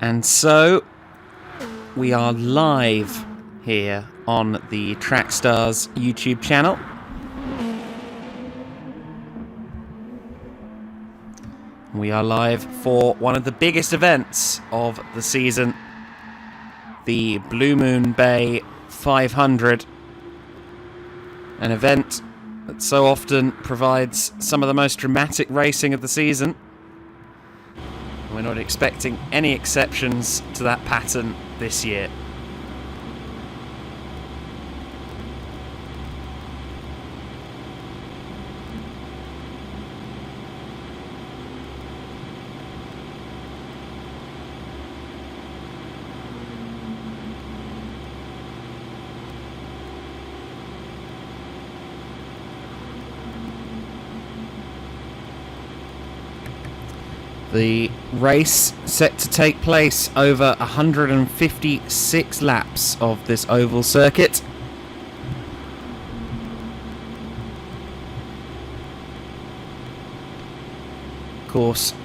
And so we are live here on the Trackstars YouTube channel. We are live for one of the biggest events of the season, the Blue Moon Bay 500, an event that so often provides some of the most dramatic racing of the season. We're not expecting any exceptions to that pattern this year. The race set to take place over 156 laps of this oval circuit. Of course,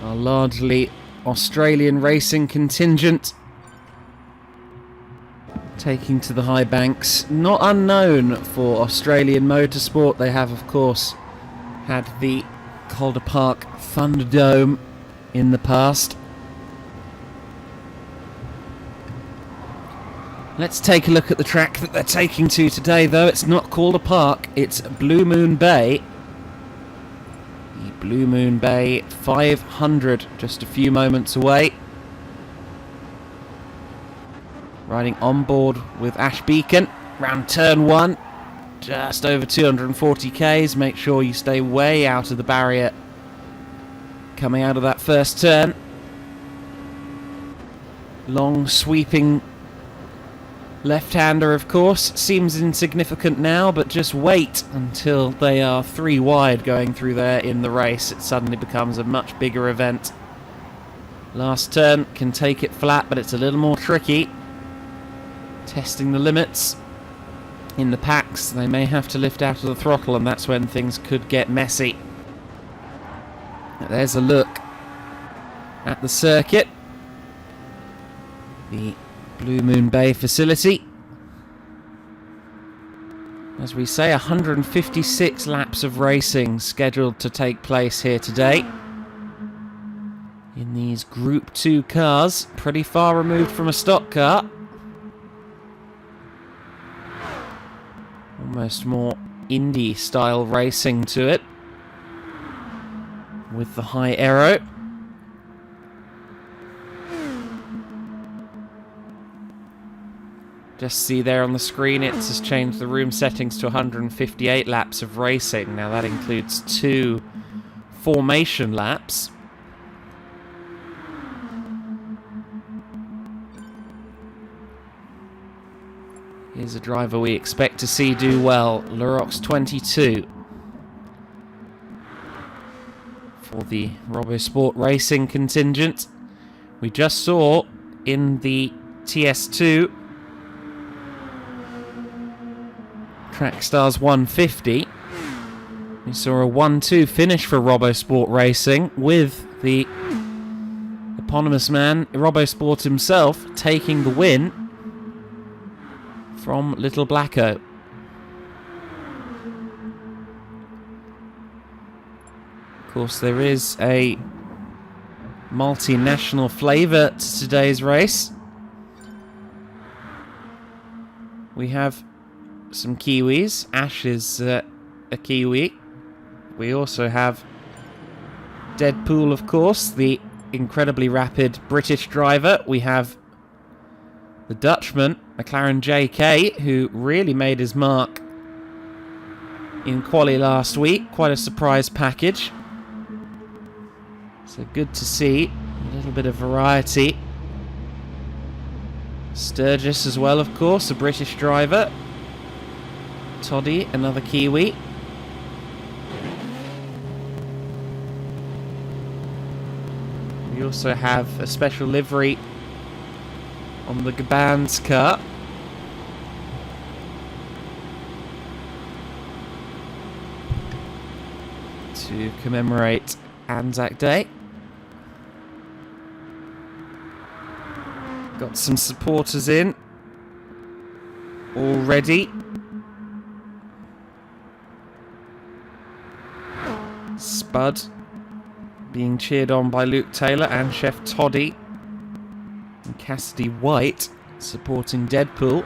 our largely Australian racing contingent taking to the high banks. Not unknown for Australian motorsport. They have, of course, had the Calder Park Thunderdome in the past. Let's take a look at the track that they're taking to today, though. It's not Calder Park, it's Blue Moon Bay. The Blue Moon Bay 500, just a few moments away. Riding on board with Ash Beacon, round turn 1. Just over 240 k's. Make sure you stay way out of the barrier coming out of that first turn. Long sweeping left-hander, of course. Seems insignificant now, but just wait until they are 3 wide going through there in the race. It suddenly becomes a much bigger event. Last turn can take it flat, but it's a little more tricky. Testing the limits. In the packs, they may have to lift out of the throttle, and that's when things could get messy. There's a look at the circuit. The Blue Moon Bay facility. As we say, 156 laps of racing scheduled to take place here today. In these Group 2 cars, pretty far removed from a stock car. Almost more Indy style racing to it, with the high aero. Just see there on the screen, it's just changed the room settings to 158 laps of racing. Now that includes 2 formation laps. Here's a driver we expect to see do well, Lurox 22. For the RoboSport Racing contingent. We just saw in the TS2 Trackstars 150, we saw a 1-2 finish for RoboSport Racing, with the eponymous man, RoboSport himself, taking the win from Little Blacko. Of course, there is a multinational flavour to today's race. We have some Kiwis. Ash is a Kiwi. We also have Deadpool, of course, the incredibly rapid British driver. We have the Dutchman, McLaren JK, who really made his mark in quali last week. Quite a surprise package. So good to see a little bit of variety. Sturgis as well, of course, a British driver. Toddy, another Kiwi. We also have a special livery on the Gabans car. To commemorate Anzac Day. Got some supporters in already. Spud being cheered on by Luke Taylor and Chef Toddy. And Cassidy White supporting Deadpool.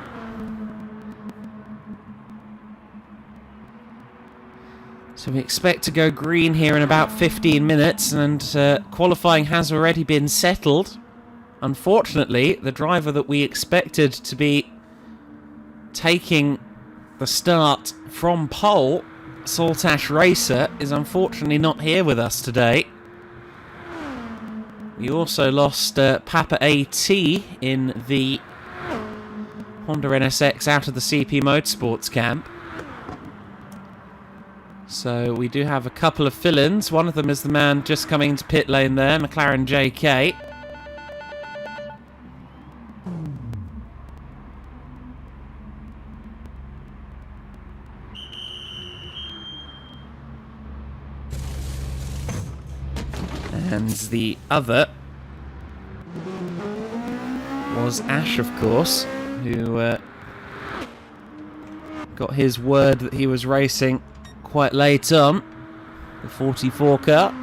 So we expect to go green here in about 15 minutes, and qualifying has already been settled. Unfortunately, the driver that we expected to be taking the start from pole, Saltash Racer, is unfortunately not here with us today. We also lost Papa AT in the Honda NSX out of the CP Motorsports camp. So we do have a couple of fill-ins. One of them is the man just coming into pit lane there, McLaren JK. And the other was Ash, of course, who got his word that he was racing quite late on, the 44 car.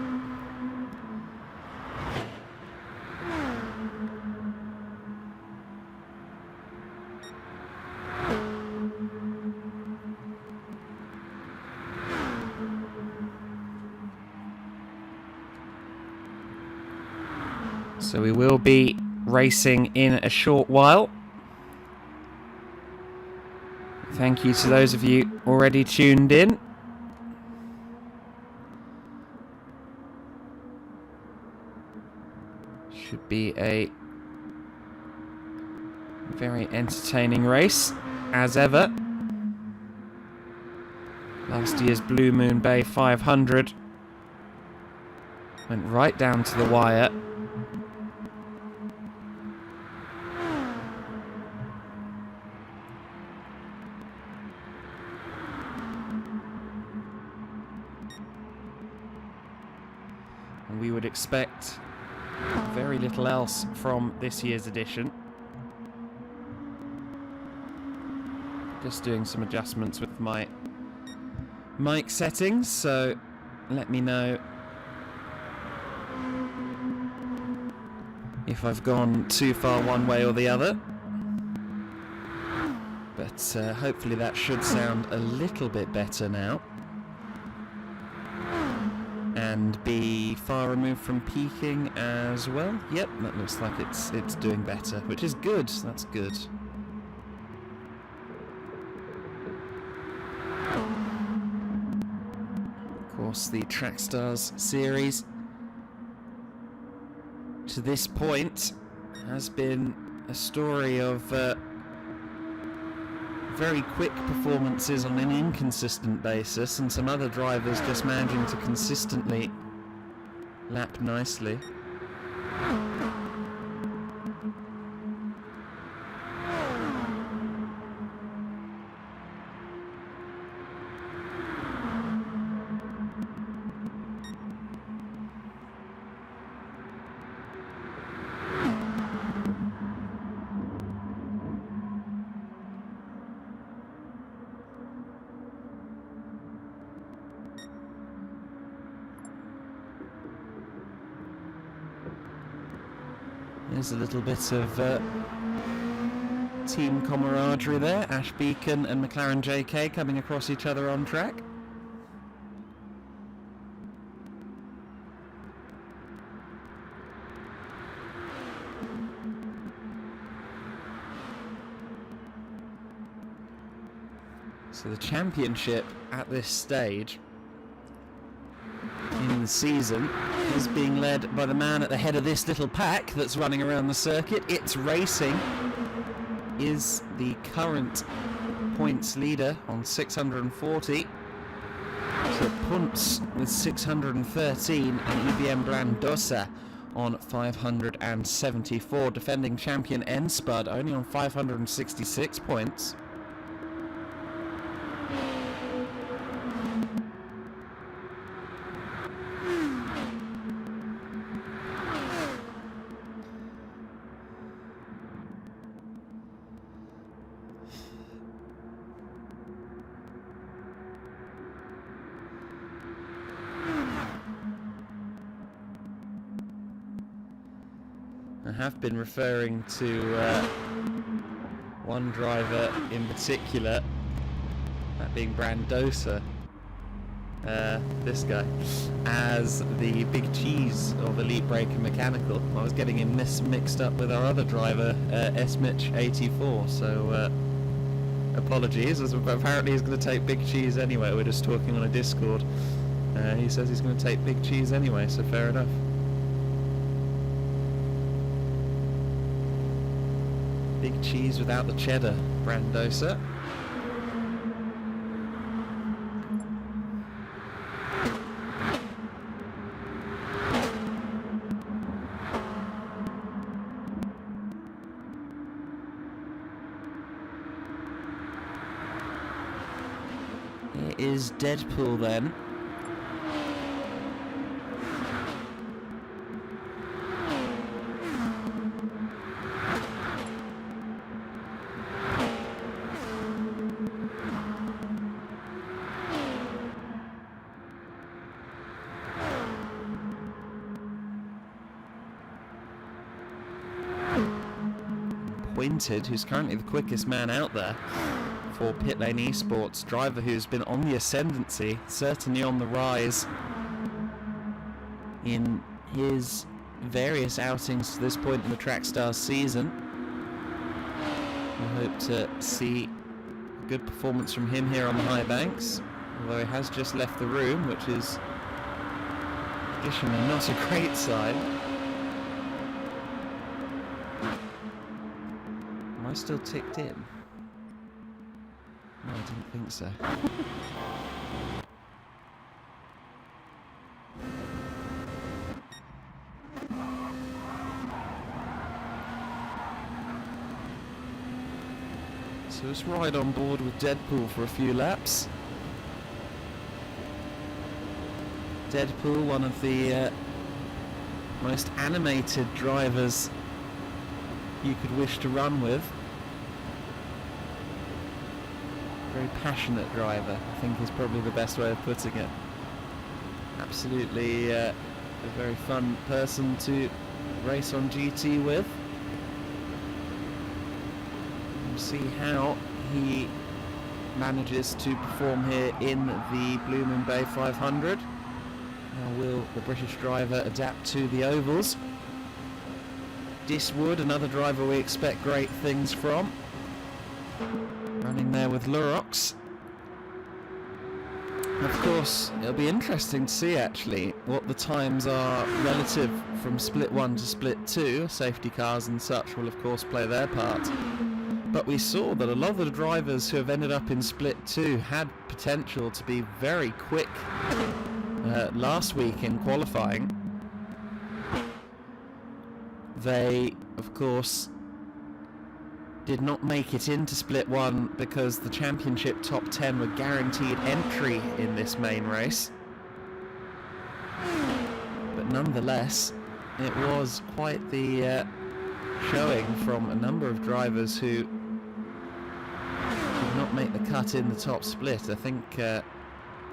So we will be racing in a short while. Thank you to those of you already tuned in. Should be a very entertaining race, as ever. Last year's Blue Moon Bay 500 went right down to the wire. And we would expect very little else from this year's edition. Just doing some adjustments with my mic settings, so let me know if I've gone too far one way or the other. But hopefully that should sound a little bit better now. And be far removed from peaking as well. Yep, that looks like it's doing better, which is good. That's good. Of course, the Trackstars series to this point has been a story of very quick performances on an inconsistent basis, and some other drivers just managing to consistently lap nicely. There's a little bit of team camaraderie there. Ash Beacon and McLaren JK coming across each other on track. So the championship at this stage in the season is being led by the man at the head of this little pack that's running around the circuit. It's Racing is the current points leader on 640. So Punts with 613 and EBM Brandosa on 574. Defending champion N-Spud only on 566 points. have been referring to one driver in particular, that being Brandosa, this guy, as the big cheese of Elite Breaker Mechanical. I was getting him mixed up with our other driver, SMitch84, so apologies, as apparently he's going to take big cheese anyway. We're just talking on a Discord. He says he's going to take big cheese anyway, so fair enough. Big cheese without the cheddar, Brandosa. It is Deadpool then. Pointed, who's currently the quickest man out there for Pit Lane Esports, driver who's been on the ascendancy, certainly on the rise in his various outings to this point in the Trackstars season. We hope to see a good performance from him here on the high banks, although he has just left the room, which is traditionally not a great sign. Am I still ticked in? No, I didn't think so. So let's ride on board with Deadpool for a few laps. Deadpool, one of the most animated drivers you could wish to run with. Very passionate driver, I think is probably the best way of putting it. Absolutely a very fun person to race on GT with. We'll see how he manages to perform here in the Blue Moon Bay 500. How will the British driver adapt to the ovals? Diswood, another driver we expect great things from. Running there with Lurox. Of course, it'll be interesting to see actually what the times are relative from Split 1 to Split 2. Safety cars and such will of course play their part. But we saw that a lot of the drivers who have ended up in Split 2 had potential to be very quick last week in qualifying. They, of course, did not make it into Split 1 because the championship top 10 were guaranteed entry in this main race. But nonetheless, it was quite the showing from a number of drivers who did not make the cut in the top split. I think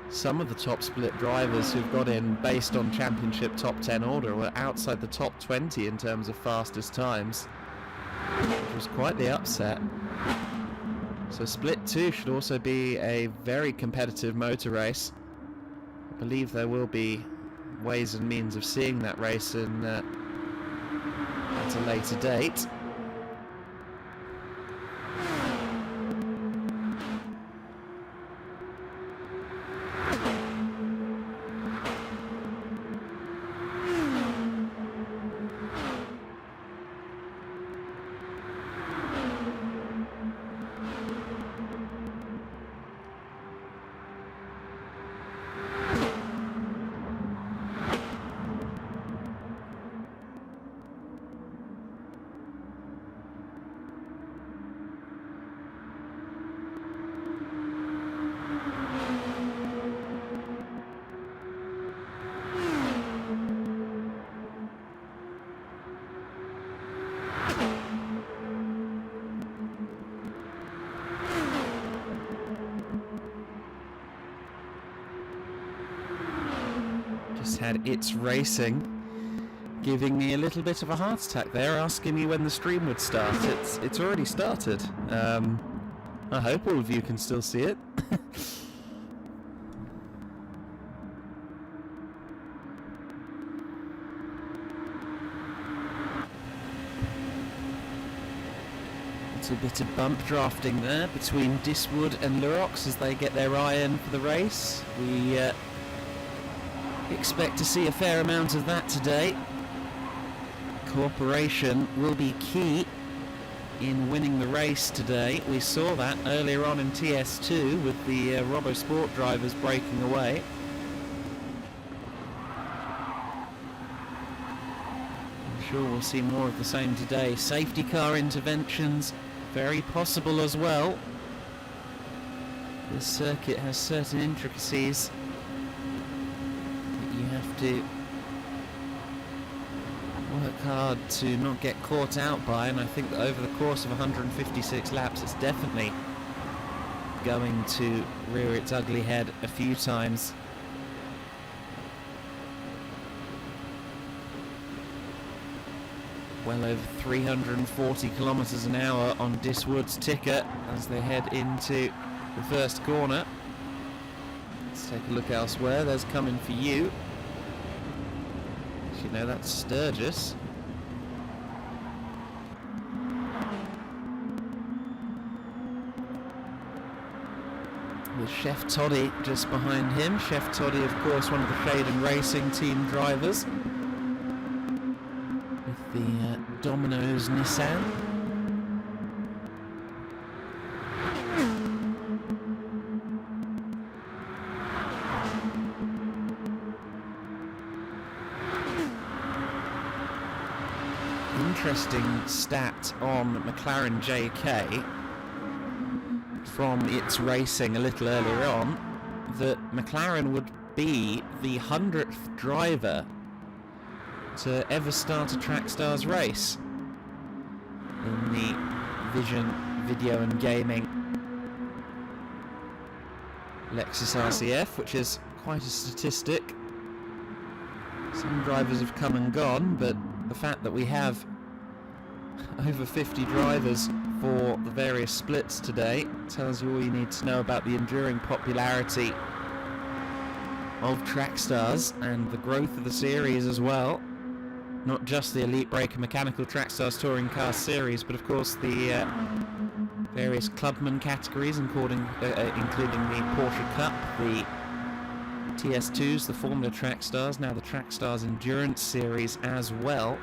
some of the top split drivers who've got in based on championship top 10 order were outside the top 20 in terms of fastest times, which was quite the upset. So Split 2 should also be a very competitive motor race. I believe there will be ways and means of seeing that race in, at a later date. Had It's Racing giving me a little bit of a heart attack there, asking me when the stream would start. It's already started. I hope all of you can still see it. Little bit of bump drafting there between Diswood and Lurox as they get their eye in for the race. We expect to see a fair amount of that today. Cooperation will be key in winning the race today. We saw that earlier on in TS2 with the RoboSport drivers breaking away. I'm sure we'll see more of the same today. Safety car interventions, very possible as well. This circuit has certain intricacies that you have to work hard to not get caught out by, and I think that over the course of 156 laps it's definitely going to rear its ugly head a few times. Well over 340 kilometers an hour on Diswood's ticker as they head into the first corner. Let's take a look elsewhere. There's Coming For You. You know, that's Sturgis. With Chef Toddy just behind him. Chef Toddy, of course, one of the Shaden Racing team drivers. With the Domino's Nissan. Interesting stat on McLaren JK from its racing a little earlier on, that McLaren would be the 100th driver to ever start a Trackstars race in the Vision Video and Gaming Lexus RCF, which is quite a statistic. Some drivers have come and gone, but the fact that we have over 50 drivers for the various splits today tells you all you need to know about the enduring popularity of Trackstars and the growth of the series as well. Not just the Elite Breaker Mechanical Trackstars Touring Car Series, but of course the various clubman categories, including the Porsche Cup, the TS2s, the Formula Trackstars, now the Trackstars Endurance Series as well.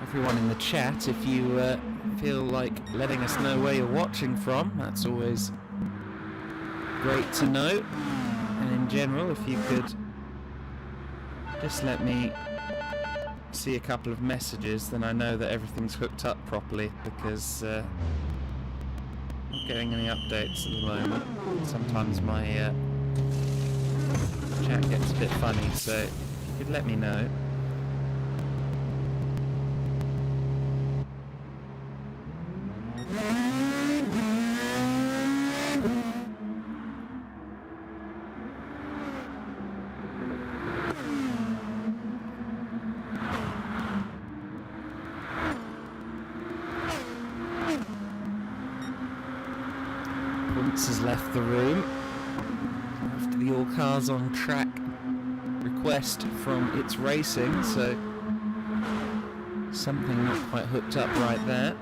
Everyone in the chat, if you feel like letting us know where you're watching from, that's always great to know. And in general, if you could just let me see a couple of messages, then I know that everything's hooked up properly, because I'm not getting any updates at the moment. Sometimes my chat gets a bit funny, so if you could let me know. Has left the room after the All Cars on Track request from its racing, so something not quite hooked up right there.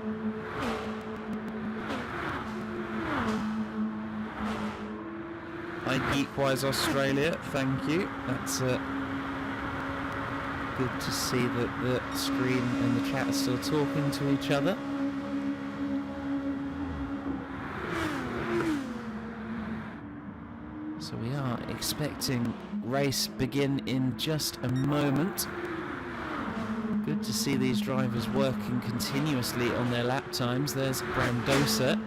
Hi Geekwise Australia, thank you. That's good to see that the stream and the chat are still talking to each other. So we are expecting race begin in just a moment. Good to see these drivers working continuously on their lap times. There's Brandosa.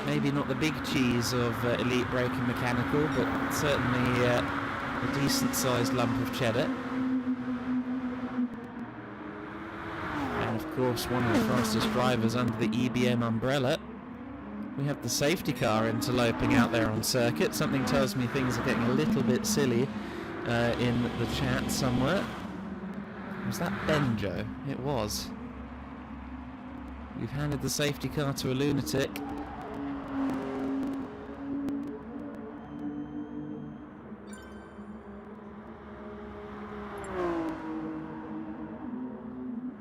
Maybe not the big cheese of Elite Braking Mechanical, but certainly a decent sized lump of cheddar. And of course one of the fastest drivers under the EBM umbrella. We have the safety car interloping out there on circuit. Something tells me things are getting a little bit silly in the chat somewhere. Was that Benjo? It was. We've handed the safety car to a lunatic.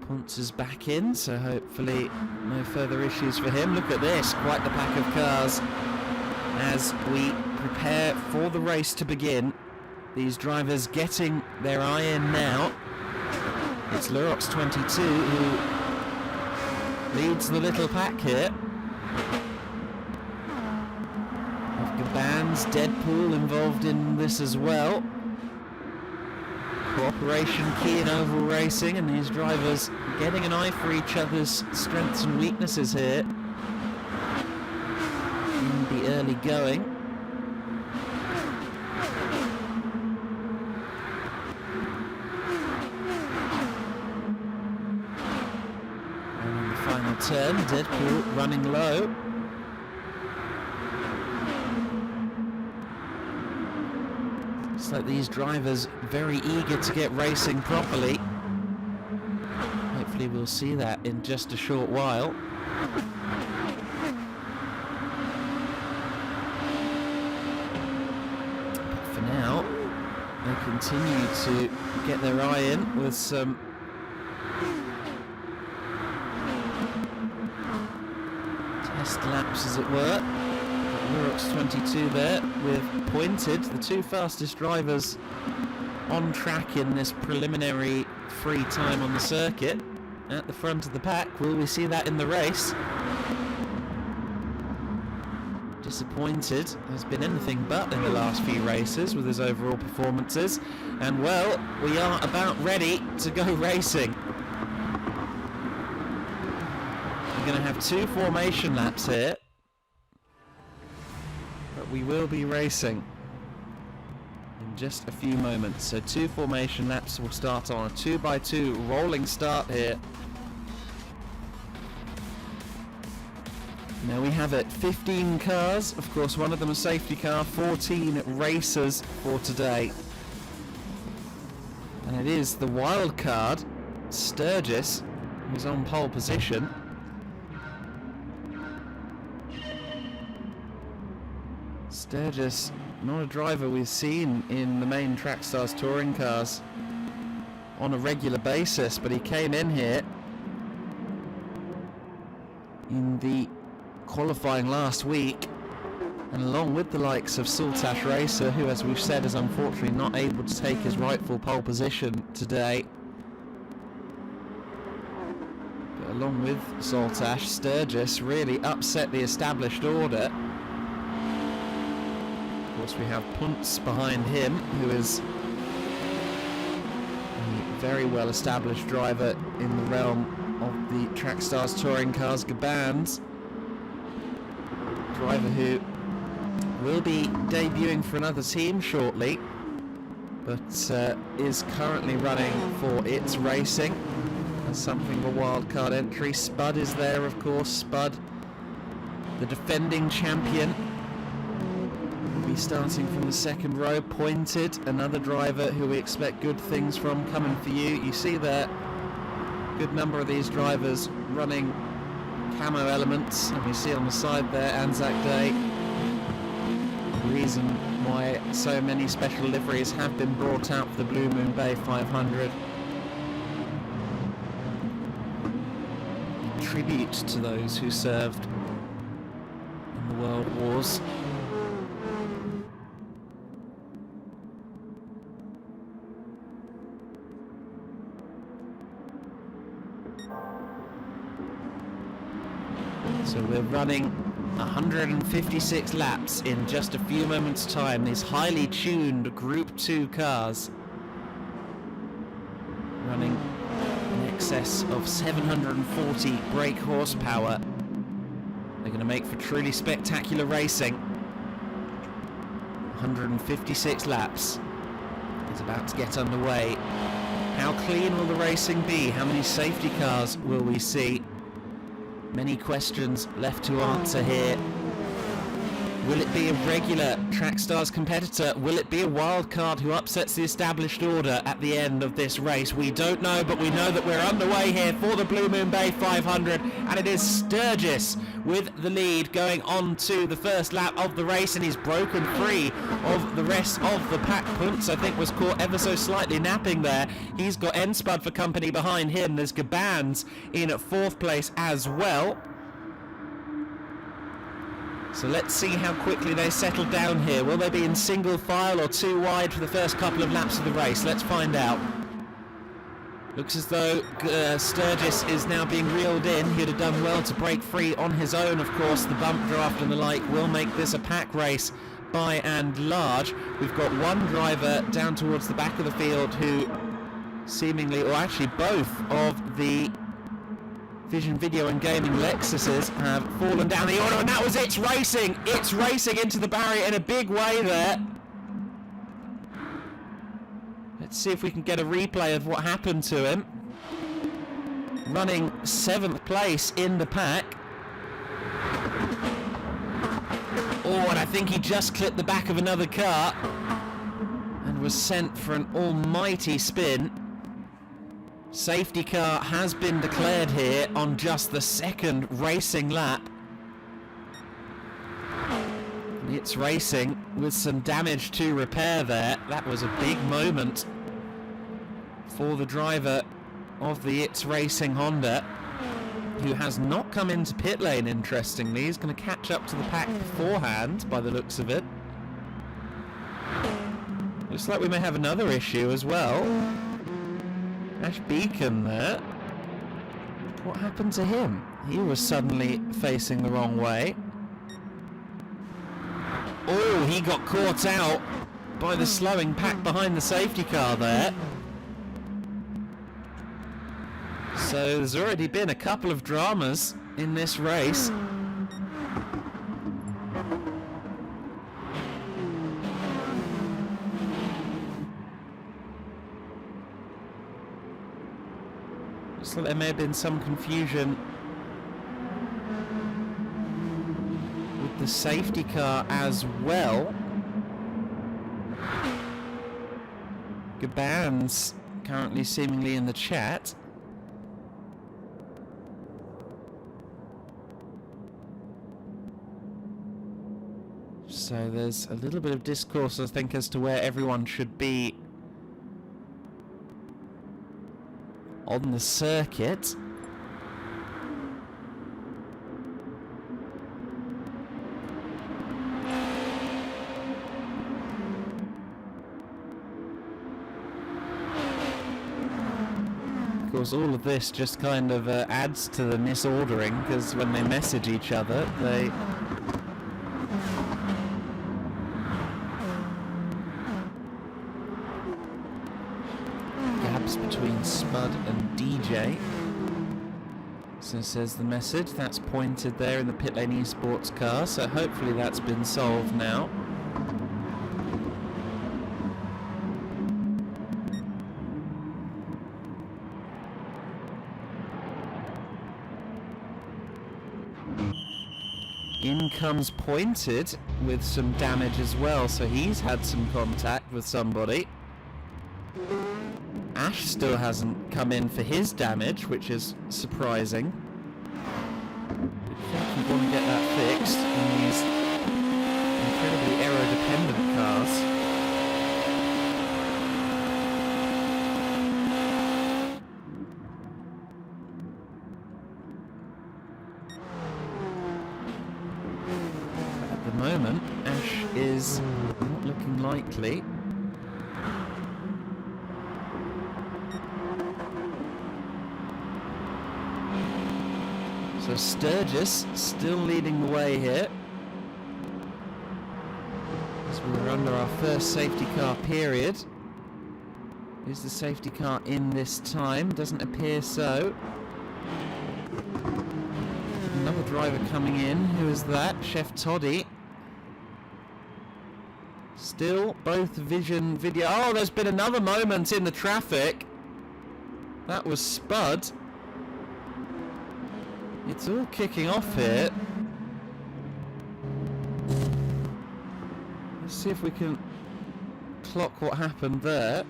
Ponce is back in, so hopefully no further issues for him. Look at this, quite the pack of cars as we prepare for the race to begin. These drivers getting their eye in now. It's Lurox 22 who leads the little pack here. Of Gaban's Deadpool involved in this as well. Cooperation key in oval racing, and these drivers getting an eye for each other's strengths and weaknesses here in the early going. And in the final turn, Deadpool running low. Looks like these drivers very eager to get racing properly. Hopefully we'll see that in just a short while. But for now, they continue to get their eye in with some test laps, as it were. Lurox 22 there with Pointed, the two fastest drivers on track in this preliminary free time on the circuit, at the front of the pack. Will we see that in the race? Disappointed has been anything but in the last few races with his overall performances, and well, we are about ready to go racing. We're going to have two formation laps here, but we will be racing in just a few moments. So two formation laps will start on a 2x2 rolling start here. Now we have it, 15 cars, of course one of them a safety car, 14 racers for today. And it is the wild card, Sturgis, who's on pole position. Sturgis, not a driver we've seen in the main Trackstars touring cars on a regular basis, but he came in here in the qualifying last week, and along with the likes of Saltash Racer, who, as we've said, is unfortunately not able to take his rightful pole position today. But along with Saltash, Sturgis really upset the established order. Of course, we have Ponce behind him, who is a very well established driver in the realm of the Trackstars touring cars. Gaban's driver who will be debuting for another team shortly, but is currently running for It's Racing as something of a wildcard entry. Spud is there, of course. Spud, the defending champion, will be starting from the second row. Pointed, another driver who we expect good things from, coming for you. You see there, good number of these drivers running camo elements, and we see on the side there Anzac Day. The reason why so many special liveries have been brought out for the Blue Moon Bay 500. Tribute to those who served in the World Wars. So we're running 156 laps in just a few moments' time. These highly tuned Group 2 cars running in excess of 740 brake horsepower. They're going to make for truly spectacular racing. 156 laps is about to get underway. How clean will the racing be? How many safety cars will we see? Many questions left to answer here. Will it be a regular Trackstars competitor? Will it be a wild card who upsets the established order at the end of this race? We don't know, but we know that we're underway here for the Blue Moon Bay 500, and it is Sturgis with the lead going on to the first lap of the race, and he's broken free of the rest of the pack. Kuntz, I think, was caught ever so slightly napping there. He's got Enspud for company behind him. There's Gabans in at 4th place as well. So let's see how quickly they settle down here. Will they be in single file or too wide for the first couple of laps of the race? Let's find out. Looks as though Sturgis is now being reeled in. He'd have done well to break free on his own, of course. The bump draft and the like will make this a pack race by and large. We've got one driver down towards the back of the field who seemingly, or actually both of the Vision Video and Gaming Lexuses have fallen down the order, and that was It's Racing! It's Racing into the barrier in a big way there. Let's see if we can get a replay of what happened to him. Running 7th place in the pack. Oh, and I think he just clipped the back of another car and was sent for an almighty spin. Safety car has been declared here on just the 2nd racing lap. It's Racing with some damage to repair there. That was a big moment for the driver of the It's Racing Honda, who has not come into pit lane, interestingly. He's going to catch up to the pack beforehand by the looks of it. Looks like we may have another issue as well. Ash Beacon there. What happened to him? He was suddenly facing the wrong way. Oh, he got caught out by the slowing pack behind the safety car there. So there's already been a couple of dramas in this race. Looks like there may have been some confusion with the safety car as well. Gabans currently seemingly in the chat. So there's a little bit of discourse, I think, as to where everyone should be on the circuit. Of course, all of this just kind of adds to the misordering, because when they message each other, they between Spud and DJ. So says the message, that's pointed there in the pit lane esports car, so hopefully that's been solved now. In comes Pointed with some damage as well, so he's had some contact with somebody. Ash still hasn't come in for his damage, which is surprising. I think you want to get that fixed in these incredibly aero-dependent cars. At the moment, Ash is not looking likely. So So Sturgis still leading the way here. As we're under our first safety car period. Is the safety car in this time? Doesn't appear so. Another driver coming in. Who is that? Chef Toddy. Still both vision video. Oh, there's been another moment in the traffic. That was Spud. It's all kicking off here. Let's see if we can clock what happened there.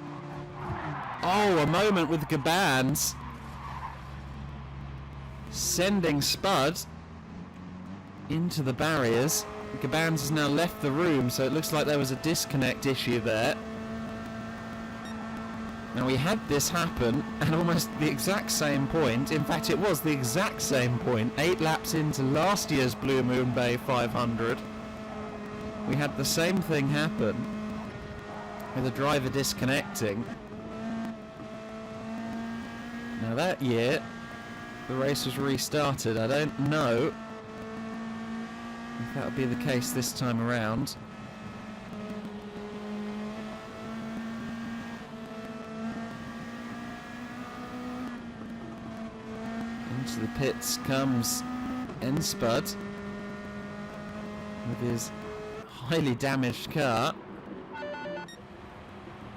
Oh, a moment with Gabans. Sending Spud into the barriers. Gabans has now left the room, so it looks like there was a disconnect issue there. Now we had this happen at almost the exact same point. In fact, it was the exact same point. 8 laps into last year's Blue Moon Bay 500. We had the same thing happen with a driver disconnecting. Now that year, the race was restarted. I don't know if that'll be the case this time around. Into the pits comes N-Spud with his highly damaged car.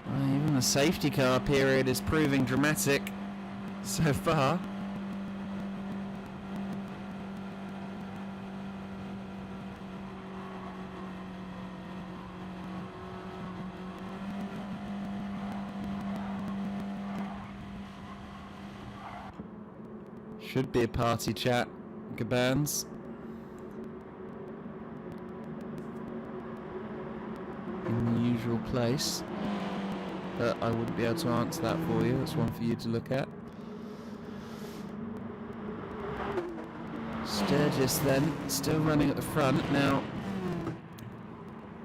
Even the safety car period is proving dramatic so far. Should be a party chat, Gabans. In the usual place. But I wouldn't be able to answer that for you. That's one for you to look at. Sturgis then, still running at the front. Now,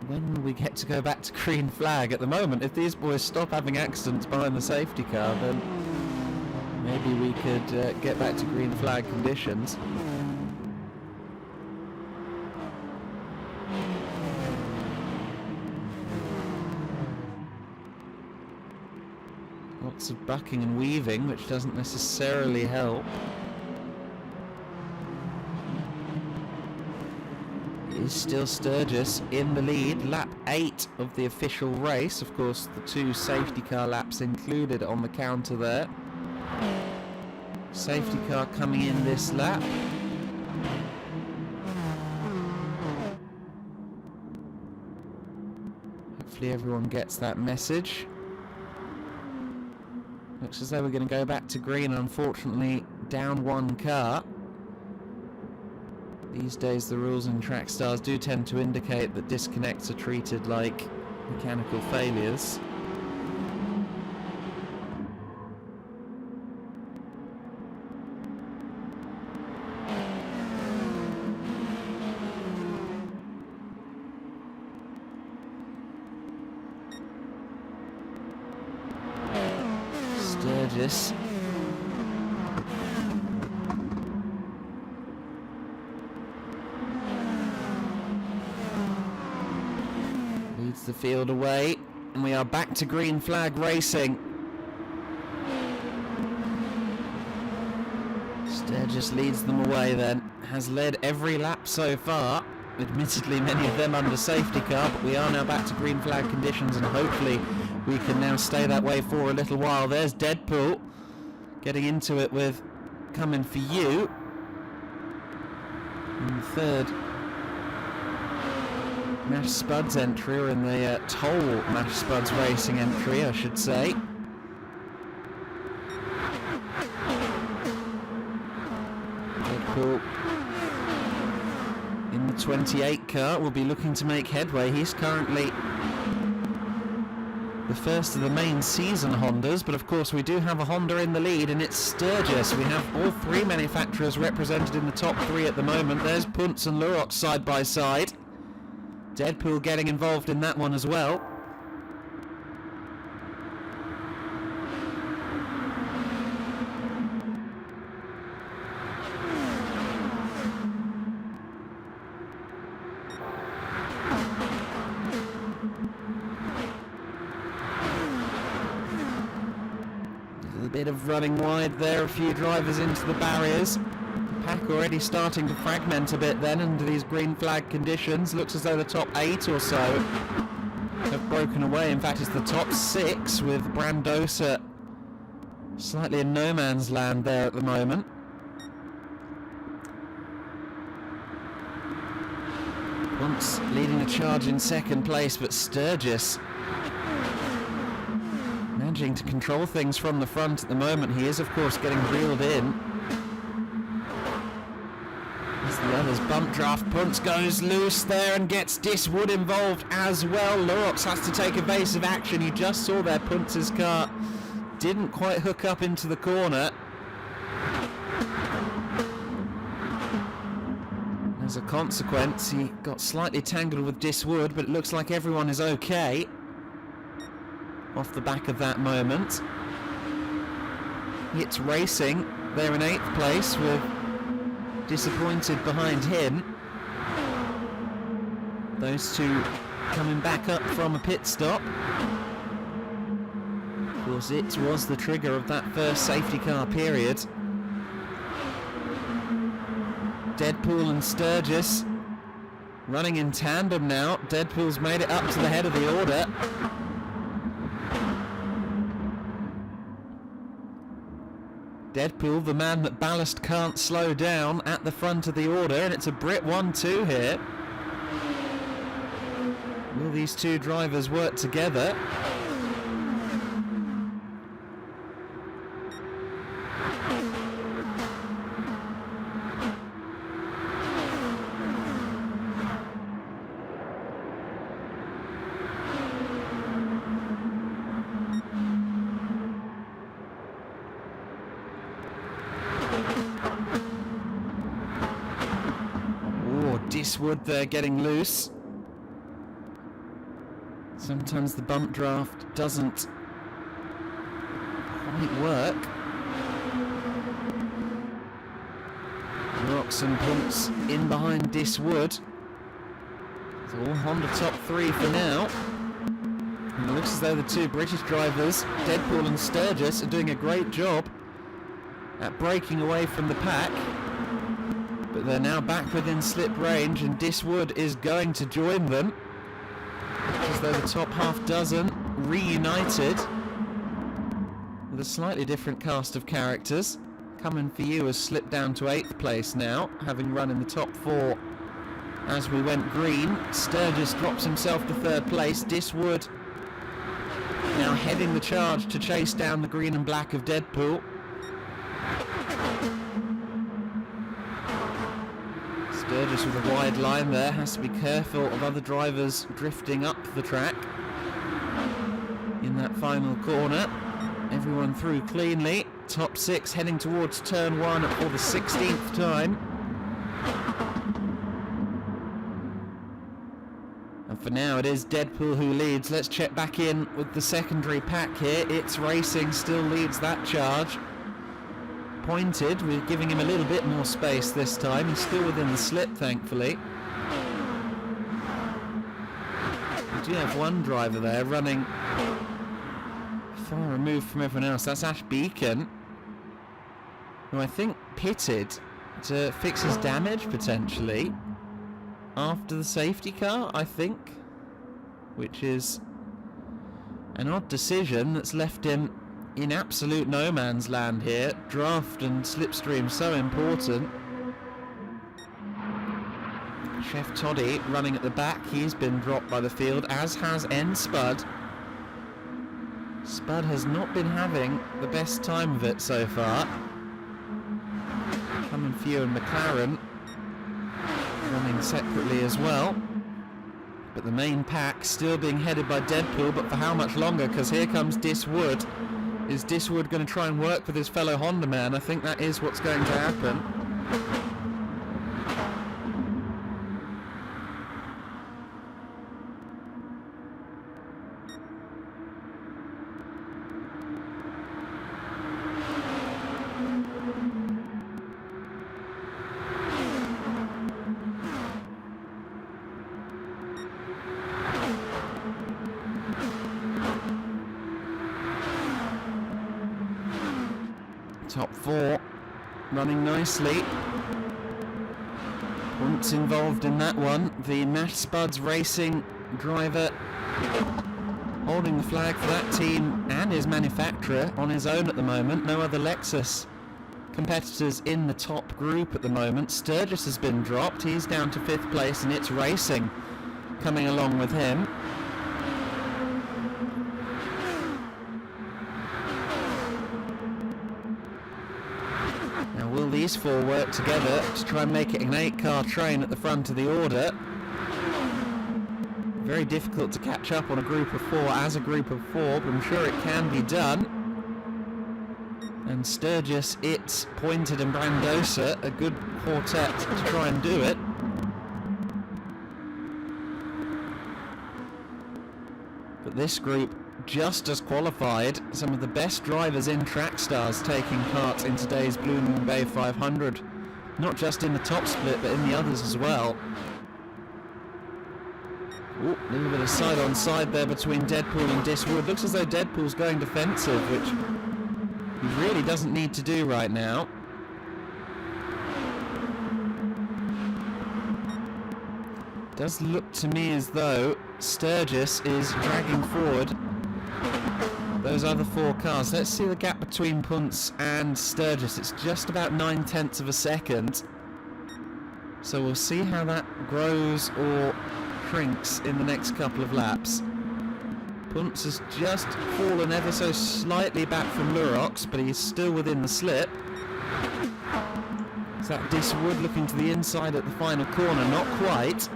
when will we get to go back to green flag? At the moment, if these boys stop having accidents behind the safety car, then maybe we could get back to green flag conditions. Lots of bucking and weaving, which doesn't necessarily help. It is still Sturgis in the lead. Lap 8 of the official race. Of course, the 2 safety car laps included on the counter there. Safety car coming in this lap. Hopefully everyone gets that message. Looks as though we're going to go back to green, unfortunately down 1 car. These days the rules in Track Stars do tend to indicate that disconnects are treated like mechanical failures. Sturgis leads the field away, and we are back to green flag racing. Sturgis leads them away then, has led every lap so far, admittedly many of them under safety car, but we are now back to green flag conditions, and hopefully we can now stay that way for a little while. There's Deadpool getting into it with Coming For You in the third Mash Spuds entry, or in the Toll Mash Spuds racing entry, I should say. Deadpool in the 28 car will be looking to make headway. He's currently the first of the main season Hondas, but of course we do have a Honda in the lead, and it's Sturgis. We have all 3 manufacturers represented in the top 3 at the moment. There's Punts and Lurox side by side. Deadpool getting involved in that one as well. bit of running wide there, a few drivers into the barriers. Pack already starting to fragment a bit then under these green flag conditions. Looks as though the top 8 or so have broken away. In fact, it's the top 6 with Brandosa slightly in no man's land there at the moment. Once leading the charge in second place, but Sturgis managing to control things from the front at the moment. He is, of course, getting reeled in as the others bump draft. Punts goes loose there and gets Diswood involved as well. Lurox has to take evasive action. You just saw there Punts' car didn't quite hook up into the corner. As a consequence, he got slightly tangled with Diswood, but it looks like everyone is okay off the back of that moment. It's Racing. They're in 8th place with Disappointed behind him. Those two coming back up from a pit stop. Of course, it was the trigger of that first safety car period. Deadpool and Sturgis running in tandem now. Deadpool's made it up to the head of the order. Deadpool, the man that Ballast can't slow down, at the front of the order, and it's a Brit 1-2 here. Will these two drivers work together? Diswood there getting loose. Sometimes the bump draft doesn't quite work. Rocks and Punts in behind Diswood. It's all Honda top 3 for now. And it looks as though the two British drivers, Deadpool and Sturgis, are doing a great job at breaking away from the pack. But they're now back within slip range, and Diswood is going to join them. As though the top half dozen reunited with a slightly different cast of characters. Coming for You has slipped down to 8th place now, having run in the top 4 as we went green. Sturgis drops himself to 3rd place. Diswood now heading the charge to chase down the green and black of Deadpool. Sturgis with a wide line there, has to be careful of other drivers drifting up the track in that final corner. Everyone through cleanly. Top 6 heading towards turn 1 for the 16th time. And for now it is Deadpool who leads. Let's check back in with the secondary pack here. It's Racing still leads that charge. Pointed, we're giving him a little bit more space this time. He's still within the slip, thankfully. We do have one driver there running far removed from everyone else. That's Ash Beacon, who I think pitted to fix his damage, potentially, after the safety car, I think. Which is an odd decision that's left him in absolute no man's land here. Draft and slipstream so important. Chef Toddy running at the back. He's been dropped by the field, as has N Spud. Spud has not been having the best time of it so far. Coming for You and McLaren running separately as well. But the main pack still being headed by Deadpool, but for how much longer? Because here comes Diswood. Is Diswood going to try and work with his fellow Honda man? I think that is what's going to happen. Top 4 running nicely. Once involved in that one, the Nash Spuds Racing driver holding the flag for that team and his manufacturer on his own at the moment. No other Lexus competitors in the top group at the moment. Sturgis has been dropped. He's down to 5th place, and it's Racing coming along with him. Now, will these 4 work together to try and make it an 8-car train at the front of the order? Very difficult to catch up on a group of 4 as a group of 4, but I'm sure it can be done. And Sturgis, It's, Pointed and Brandosa, a good quartet to try and do it. But this group just as qualified. Some of the best drivers in Trackstars taking part in today's Blue Moon Bay 500. Not just in the top split, but in the others as well. Ooh, a little bit of side-on-side there between Deadpool and Diswood. Looks as though Deadpool's going defensive, which he really doesn't need to do right now. Does look to me as though Sturgis is dragging forward those other 4 cars. Let's see the gap between Punts and Sturgis. It's just about 9/10 of a second. So we'll see how that grows or shrinks in the next couple of laps. Punts has just fallen ever so slightly back from Lurox, but he's still within the slip. Is that Diswood looking to the inside at the final corner? Not quite.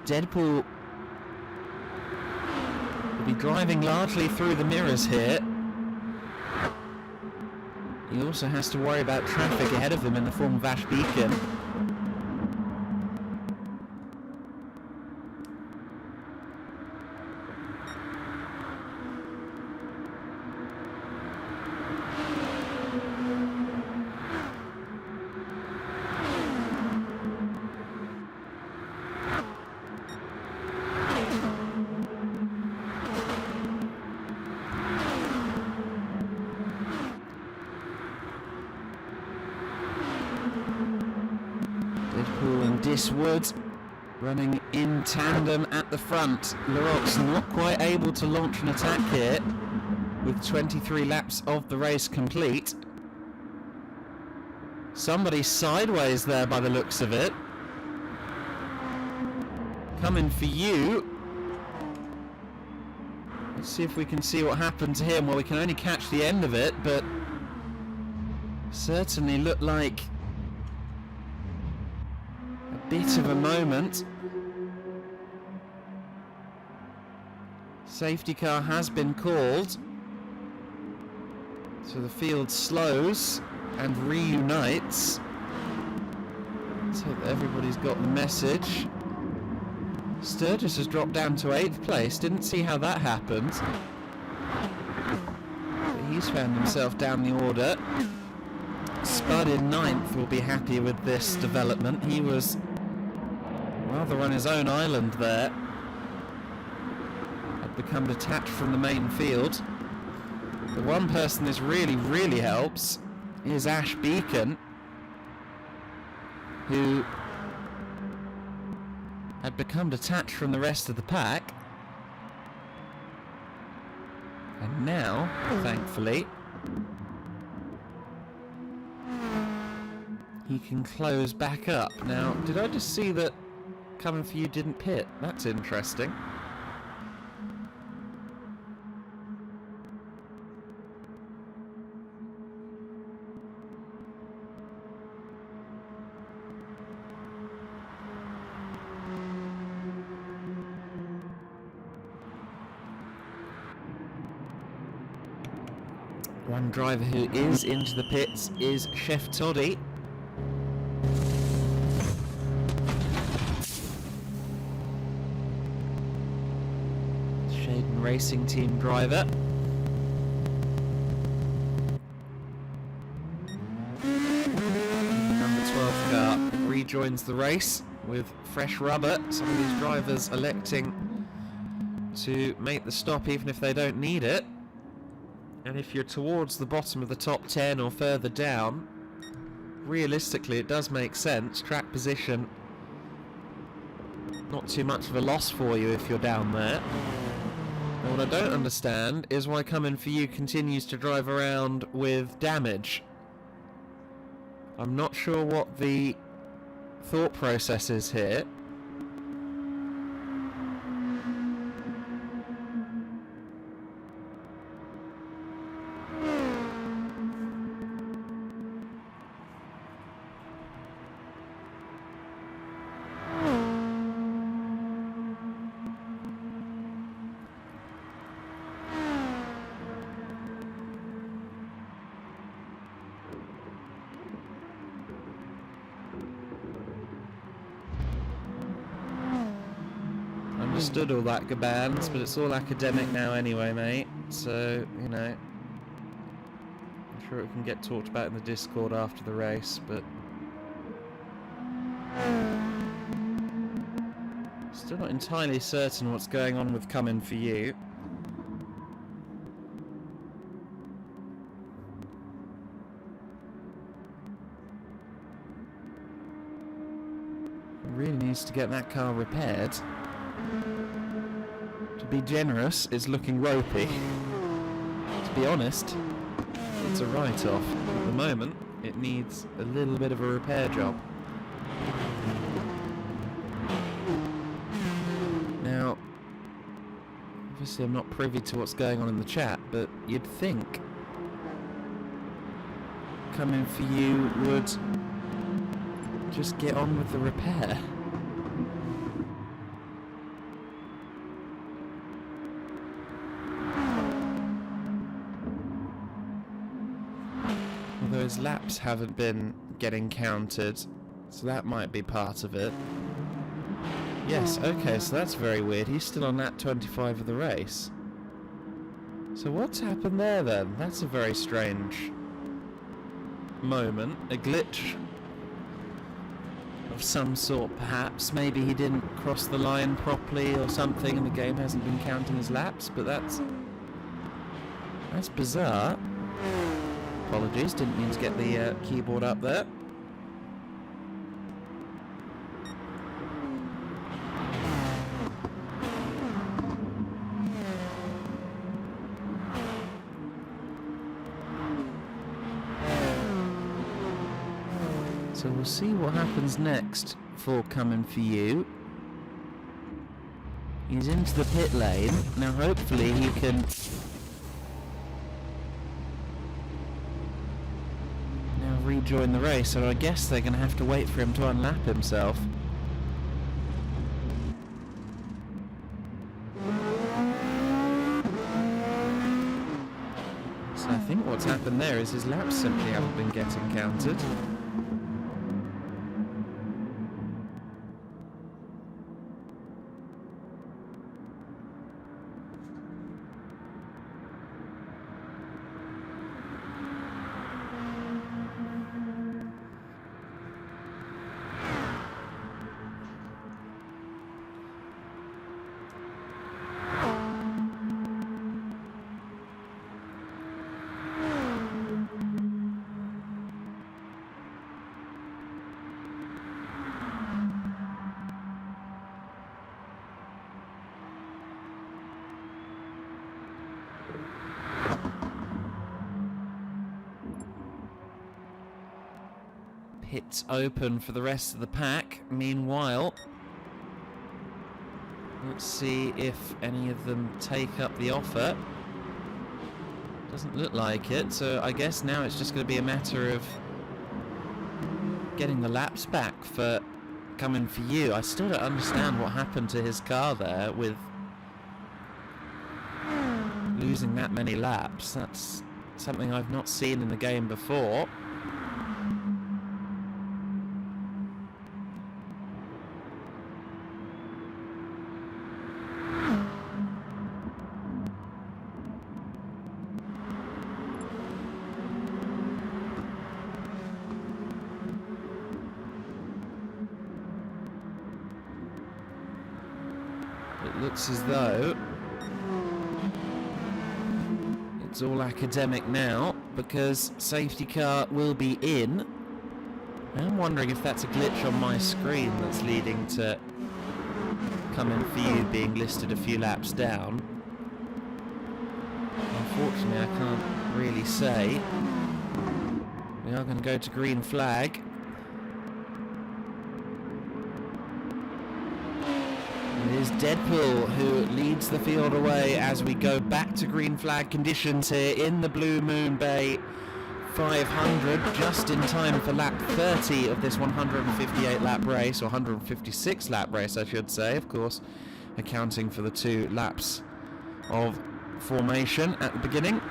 Deadpool will be driving largely through the mirrors here. He also has to worry about traffic ahead of him in the form of Ash Beacon. Diswood running in tandem at the front. Lurox not quite able to launch an attack here with 23 laps of the race complete. Somebody sideways there by the looks of it. Coming for you. Let's see if we can see what happened to him. Well, we can only catch the end of it, but certainly looked like bit of a moment. Safety car has been called, so the field slows and reunites. Let's hope everybody's got the message. Sturgis has dropped down to 8th place. Didn't see how that happened, but he's found himself down the order. Spud in 9th will be happy with this development. He was rather on his own island there. Had become detached from the main field. The one person this really helps is Ash Beacon, who had become detached from the rest of the pack. And now, thankfully, he can close back up. Now, did I just see that Coming For You didn't pit? That's interesting. One driver who is into the pits is Chef Toddy. Shaden Racing Team driver. Number 12 car rejoins the race with fresh rubber. Some of these drivers electing to make the stop even if they don't need it. And if you're towards the bottom of the top 10 or further down, realistically it does make sense. Track position, not too much of a loss for you if you're down there. And what I don't understand is why Coming For You continues to drive around with damage. I'm not sure what the thought process is here. Understood all that, Gabans, but it's all academic now anyway, mate. So, you know, I'm sure it can get talked about in the Discord after the race, but still not entirely certain what's going on with Coming For You. Really needs to get that car repaired. To be generous, it's looking ropey. To be honest, it's a write-off. At the moment, it needs a little bit of a repair job. Now, obviously I'm not privy to what's going on in the chat, but you'd think Coming For You would just get on with the repair. Although his laps haven't been getting counted, so that might be part of it. Yes, okay, so that's very weird. He's still on lap 25 of the race. So what's happened there then? That's a very strange moment. A glitch of some sort, perhaps. Maybe he didn't cross the line properly or something and the game hasn't been counting his laps, but that's bizarre. Apologies, didn't mean to get the keyboard up there. So we'll see what happens next for Coming For You. He's into the pit lane. Now hopefully he can rejoin the race, so I guess they're going to have to wait for him to unlap himself. So I think what's happened there is his laps simply haven't been getting counted. Pits open for the rest of the pack. Meanwhile, let's see if any of them take up the offer. Doesn't look like it, so I guess now it's just going to be a matter of getting the laps back for Coming For You. I still don't understand what happened to his car there with losing that many laps. That's something I've not seen in the game before. It looks as though It's all academic now because safety car will be in. I'm wondering if that's a glitch on my screen that's leading to Coming For You being listed a few laps down. Unfortunately, I can't really say. We are going to go to green flag. It is Deadpool who leads the field away as we go back to green flag conditions here in the Blue Moon Bay 500, just in time for lap 30 of this 158 lap race, or 156 lap race I should say, of course, accounting for the 2 laps of formation at the beginning.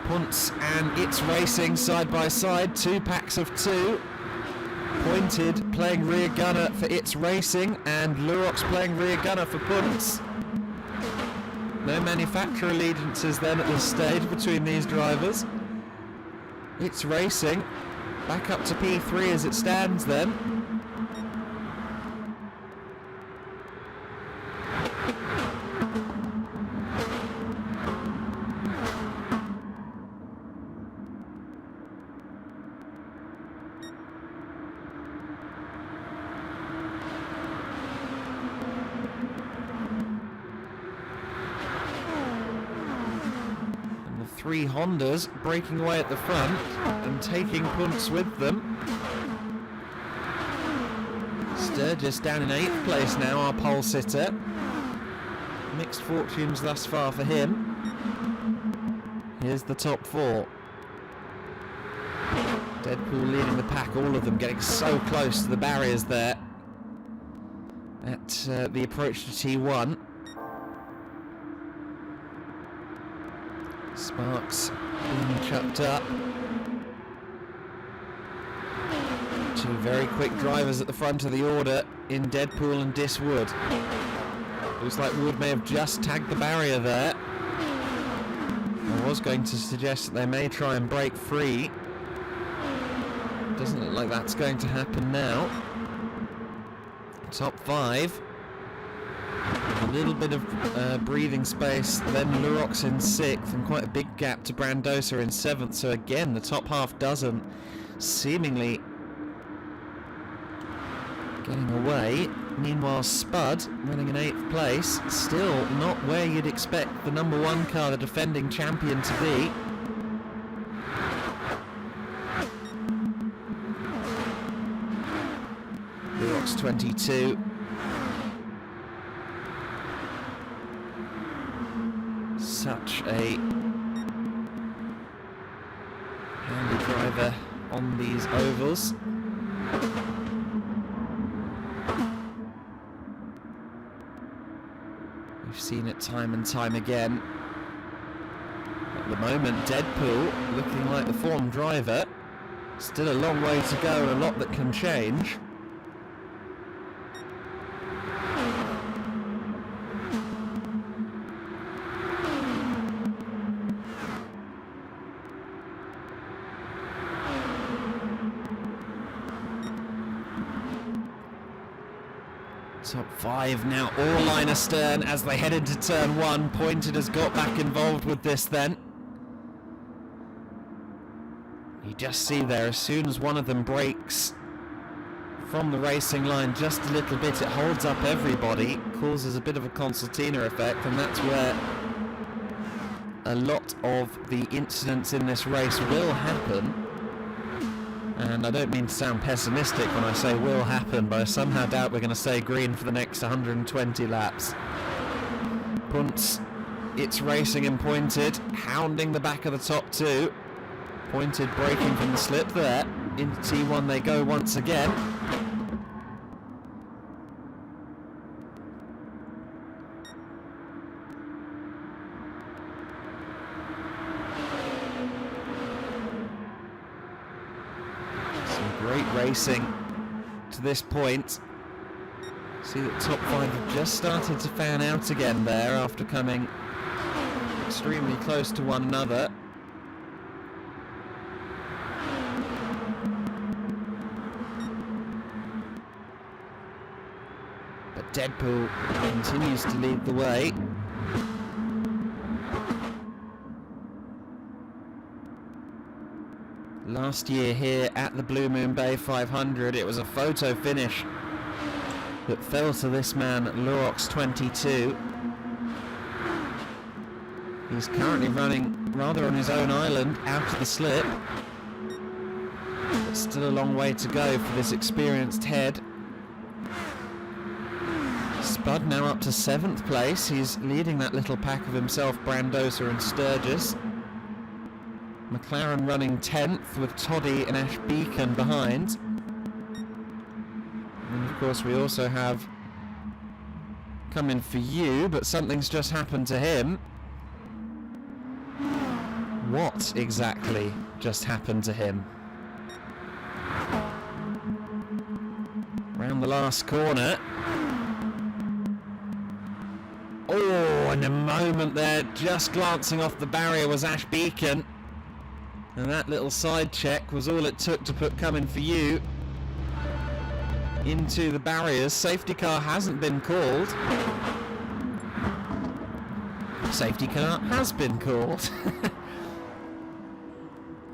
Punts and It's Racing side by side, 2 packs of 2. Pointed playing rear gunner for It's Racing, and Lurox playing rear gunner for Punts. No manufacturer allegiances then at this stage between these drivers. It's Racing back up to P3 as it stands then. And the 3 Hondas breaking away at the front and taking Punts with them. Sturgis down in 8th place now, our pole sitter. Mixed fortunes thus far for him. Here's the top 4. Deadpool leading the pack, all of them getting so close to the barriers there at the approach to T1. Sparks being chucked up. 2 very quick drivers at the front of the order in Deadpool and Dis Wood. Looks like Wood may have just tagged the barrier there. I was going to suggest that they may try and break free. Doesn't look like that's going to happen now. Top 5. A little bit of breathing space, then Lurox in 6th, and quite a big gap to Brandosa in 7th. So again, the top half dozen seemingly getting away. Meanwhile, Spud running in 8th place, still not where you'd expect the number 1 car, the defending champion, to be. Lurox 22. Such a handy driver on these ovals. We've seen it time and time again. At the moment, Deadpool looking like the form driver. Still a long way to go and a lot that can change. Top 5 now, all line astern as they head into turn 1. Pointed has got back involved with this then. You just see there, as soon as one of them breaks from the racing line just a little bit, it holds up everybody, causes a bit of a concertina effect, and that's where a lot of the incidents in this race will happen. And I don't mean to sound pessimistic when I say will happen, but I somehow doubt we're going to stay green for the next 120 laps. Punts, It's Racing and Pointed, hounding the back of the top 2. Pointed breaking from the slip there. Into T1 they go once again. Great racing to this point. See that top 5 have just started to fan out again there after coming extremely close to one another. But Deadpool continues to lead the way. Last year here at the Blue Moon Bay 500, it was a photo finish that fell to this man, Lurox 22. He's currently running rather on his own island, out of the slip. But still a long way to go for this experienced head. Spud now up to 7th place. He's leading that little pack of himself, Brandosa and Sturgis. McLaren running 10th with Toddy and Ash Beacon behind. And of course we also have Coming For You, but something's just happened to him. What exactly just happened to him? Round the last corner. Oh, in a moment there, just glancing off the barrier was Ash Beacon. And that little side check was all it took to put Coming For You into the barriers. Safety car hasn't been called. Safety car has been called.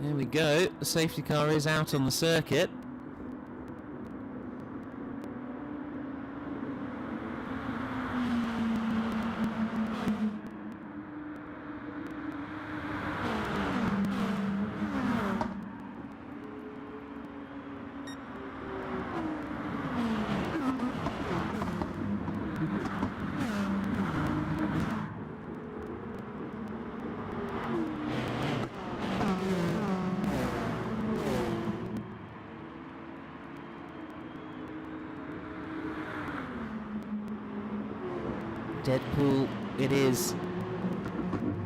There we go. The safety car is out on the circuit. Deadpool it is,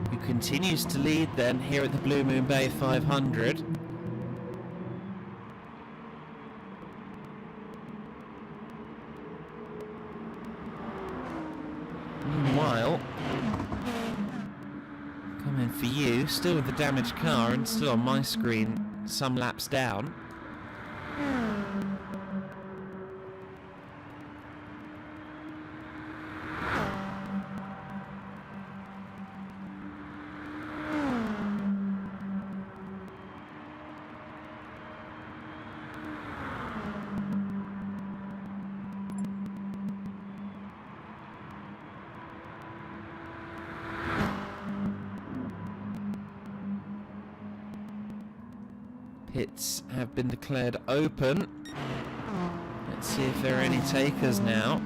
who continues to lead then here at the Blue Moon Bay 500. Meanwhile, Coming For You, still with the damaged car and still on my screen some laps down. Pits have been declared open. Let's see if there are any takers now.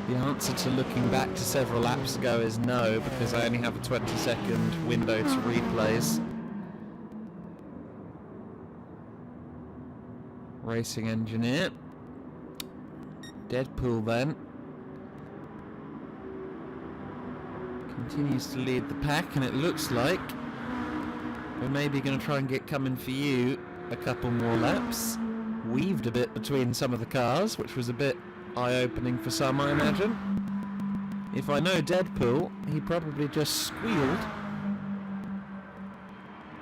The answer to looking back to several laps ago is no, because I only have a 20-second window to replays. Racing engineer. Deadpool then continues to lead the pack, and it looks like we're maybe going to try and get Coming For You a couple more laps. Weaved a bit between some of the cars, which was a bit eye-opening for some, I imagine. If I know Deadpool, he probably just squealed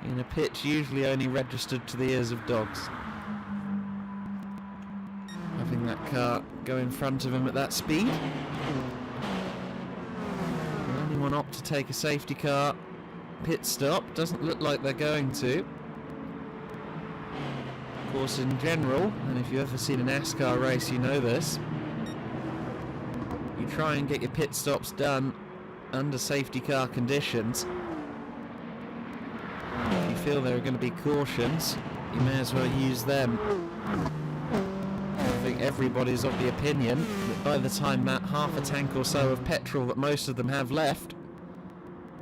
in a pitch usually only registered to the ears of dogs. Having that car go in front of him at that speed. Will anyone opt to take a safety car pit stop? Doesn't look like they're going to. Of course, in general, and if you've ever seen a NASCAR race, you know this, you try and get your pit stops done under safety car conditions. If you feel there are going to be cautions, you may as well use them. I think everybody's of the opinion that by the time that half a tank or so of petrol that most of them have left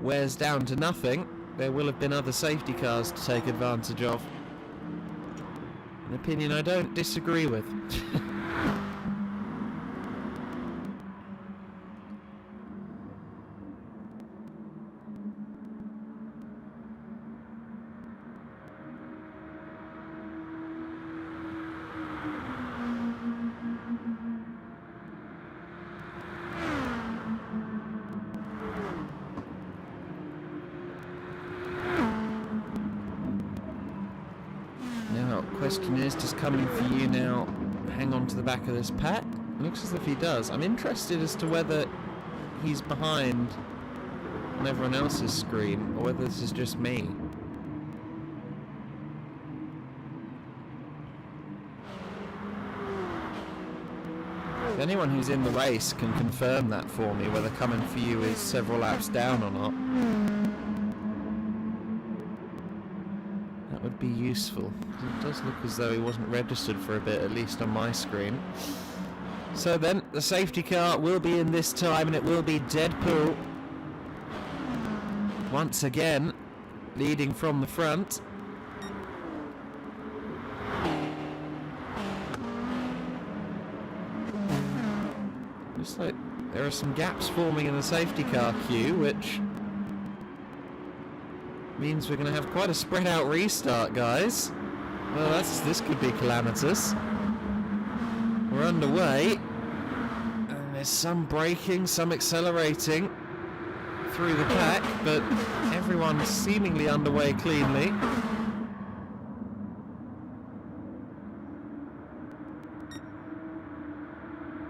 wears down to nothing, there will have been other safety cars to take advantage of. An opinion I don't disagree with. Question is, does Coming For You now hang on to the back of this pack? Looks as if he does. I'm interested as to whether he's behind on everyone else's screen or whether this is just me. If anyone who's in the race can confirm that for me, whether Coming For You is several laps down or not, that would be useful. It does look as though he wasn't registered for a bit, at least on my screen. So then, the safety car will be in this time, and it will be Deadpool once again leading from the front. Looks like there are some gaps forming in the safety car queue, which means we're going to have quite a spread out restart, guys. Well, this could be calamitous. We're underway, and there's some braking, some accelerating through the pack, but everyone's seemingly underway cleanly.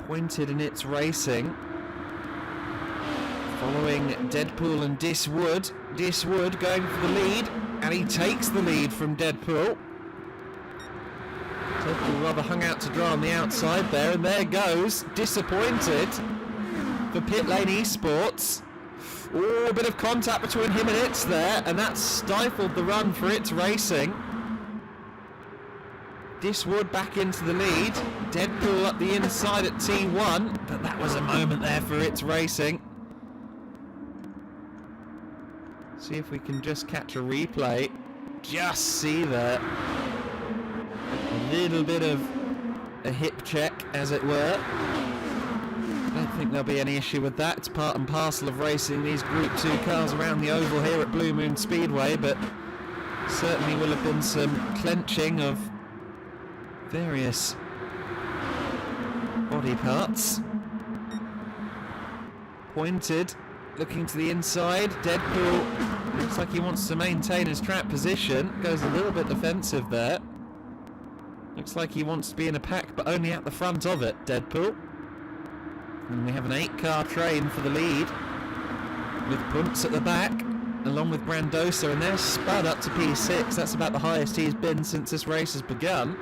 Pointed in its racing, following Deadpool and Diswood. Diswood going for the lead, and he takes the lead from Deadpool. Deadpool rather hung out to dry on the outside there, and there goes Disappointed for Pit Lane Esports. Oh, a bit of contact between him and It's there, and that stifled the run for It's Racing. Diswood back into the lead. Deadpool up the inside at T1, but that was a moment there for It's Racing. See if we can just catch a replay. Just see there. A little bit of a hip check, as it were. I don't think there'll be any issue with that. It's part and parcel of racing these Group 2 cars around the oval here at Blue Moon Speedway, but certainly will have been some clenching of various body parts. Pointed, looking to the inside. Deadpool looks like he wants to maintain his track position. Goes a little bit defensive there. Looks like he wants to be in a pack, but only at the front of it, Deadpool. And we have an 8-car train for the lead, with Punts at the back, along with Brandosa, and they're spud up to P6. That's about the highest he's been since this race has begun.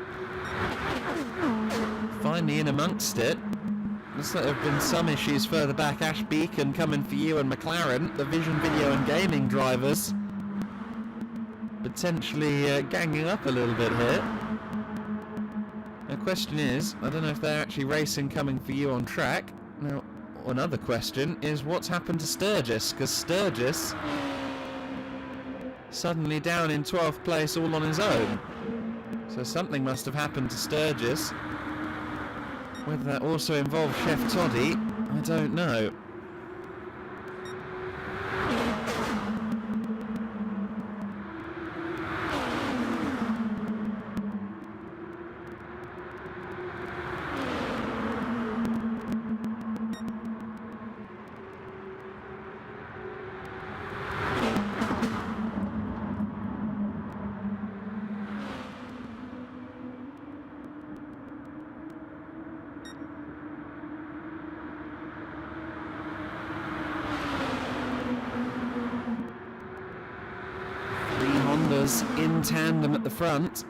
Finally in amongst it. Looks like there have been some issues further back. Ash Beacon Coming For You and McLaren, the Vision Video and Gaming drivers, potentially ganging up a little bit here. The question is, I don't know if they're actually racing Coming For You on track. Now, another question is what's happened to Sturgis, because Sturgis suddenly down in 12th place all on his own. So something must have happened to Sturgis. Whether that also involves Chef Toddy, I don't know. In tandem at the front.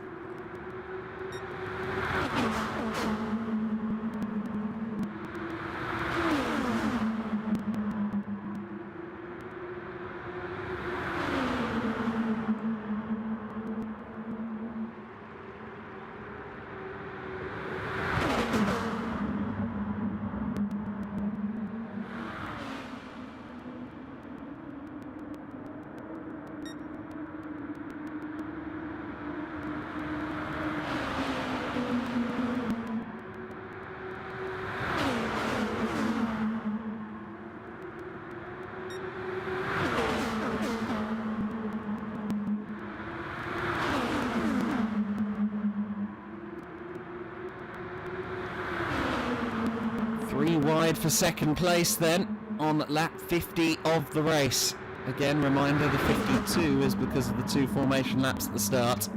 Wide for second place then on lap 50 of the race. Again, reminder, the 52 is because of the 2 formation laps at the start.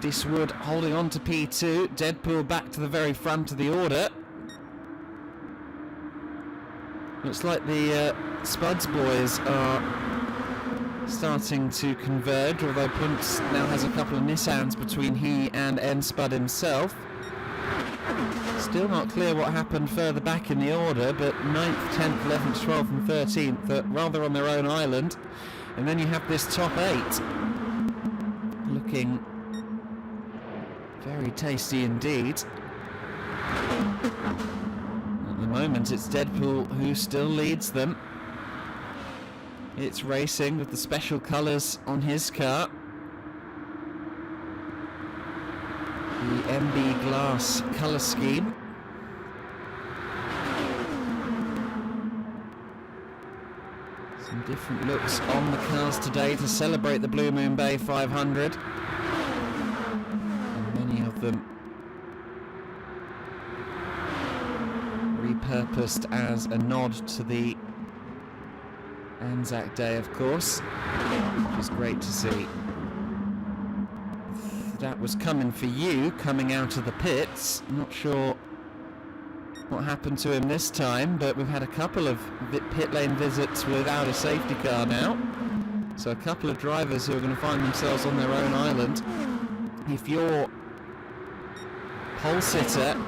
Diswood holding on to P2. Deadpool back to the very front of the order. Looks like the Spuds boys are starting to converge, although Punts now has a couple of Nissans between he and N-Spud himself. Still not clear what happened further back in the order, but 9th, 10th, 11th, 12th and 13th are rather on their own island. And then you have this top 8 looking very tasty indeed. At the moment it's Deadpool who still leads them. It's racing with the special colours on his car. The MB Glass colour scheme. Some different looks on the cars today to celebrate the Blue Moon Bay 500. And many of them repurposed as a nod to the Anzac Day, of course, which is great to see. That was coming for you, coming out of the pits. Not sure what happened to him this time, but we've had a couple of pit lane visits without a safety car now. So a couple of drivers who are going to find themselves on their own island. If you're pole sitter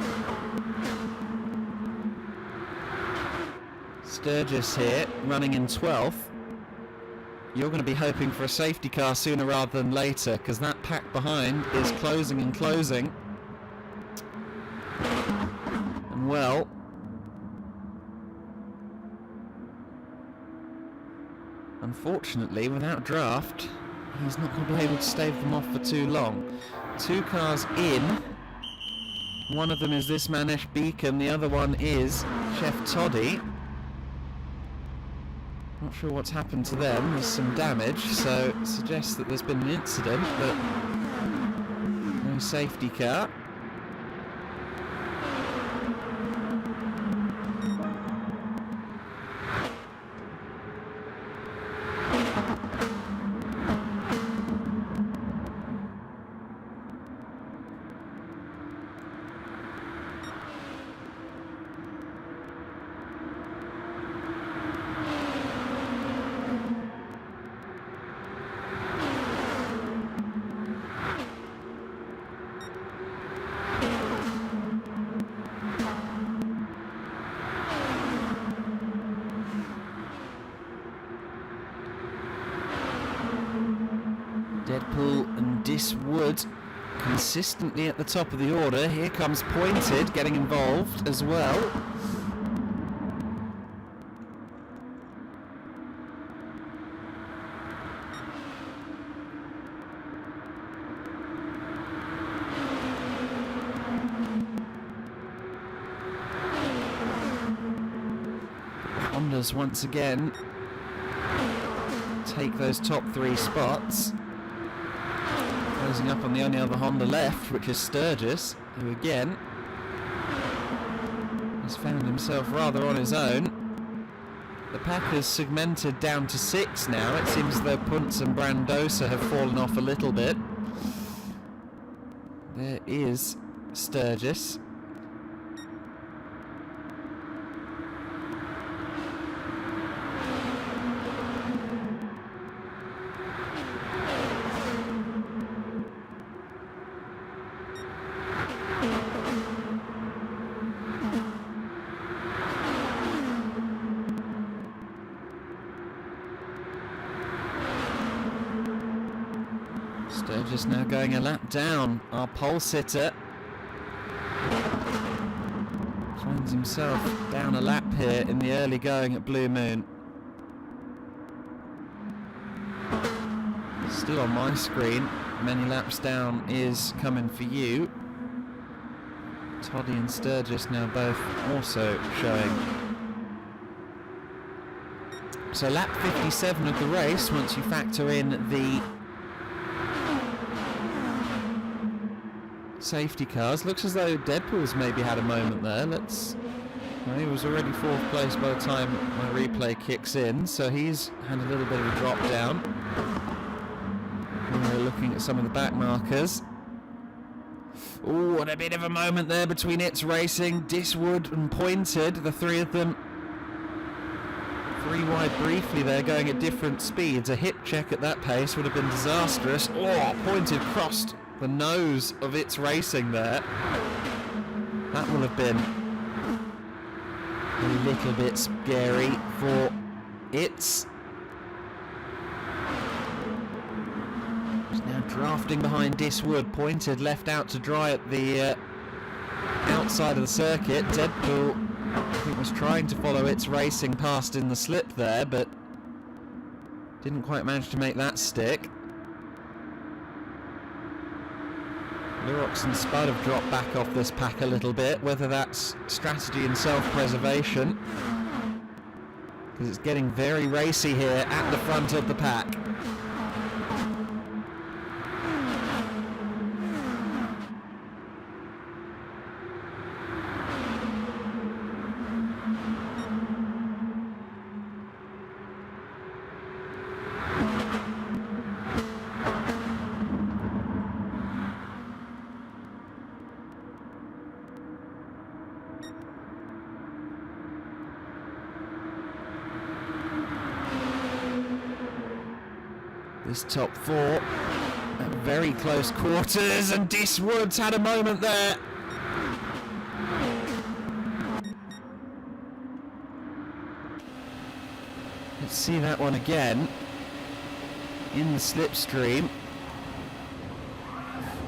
Sturgis here, running in 12th, you're going to be hoping for a safety car sooner rather than later, because that pack behind is closing and closing. And well, unfortunately, without draft, he's not going to be able to stave them off for too long. 2 cars in. One of them is this Manesh Beacon, the other one is Chef Toddy. Not sure what's happened to them. There's some damage, so it suggests that there's been an incident, but no safety car. Deadpool and Diswood consistently at the top of the order. Here comes Pointed getting involved as well. Hondas once again take those top 3 spots. Closing up on the only other Honda left, which is Sturgis, who again has found himself rather on his own. The pack has segmented down to 6 now. It seems as though Punts and Brandosa have fallen off a little bit. There is Sturgis. Sturgis now going a lap down. Our pole sitter finds himself down a lap here in the early going at Blue Moon. Still on my screen, many laps down is coming for you. Toddy and Sturgis now both also showing. So lap 57 of the race, once you factor in the safety cars. Looks as though Deadpool's maybe had a moment there. Well, he was already 4th place by the time my replay kicks in, so he's had a little bit of a drop down. And we're looking at some of the back markers. Oh, and a bit of a moment there between It's Racing, Diswood and Pointed, the three of them. Three wide briefly there, going at different speeds. A hip check at that pace would have been disastrous. Oh, Pointed crossed the nose of It's Racing there. That will have been a little bit scary for It's. He's now drafting behind Diswood. Pointed left out to dry at the outside of the circuit. Deadpool, I think, was trying to follow It's Racing past in the slip there, but didn't quite manage to make that stick. Lurox and Spud have dropped back off this pack a little bit, whether that's strategy and self-preservation, because it's getting very racy here at the front of the pack. This top four at very close quarters, and Diswood's had a moment there. Let's see that one again in the slipstream.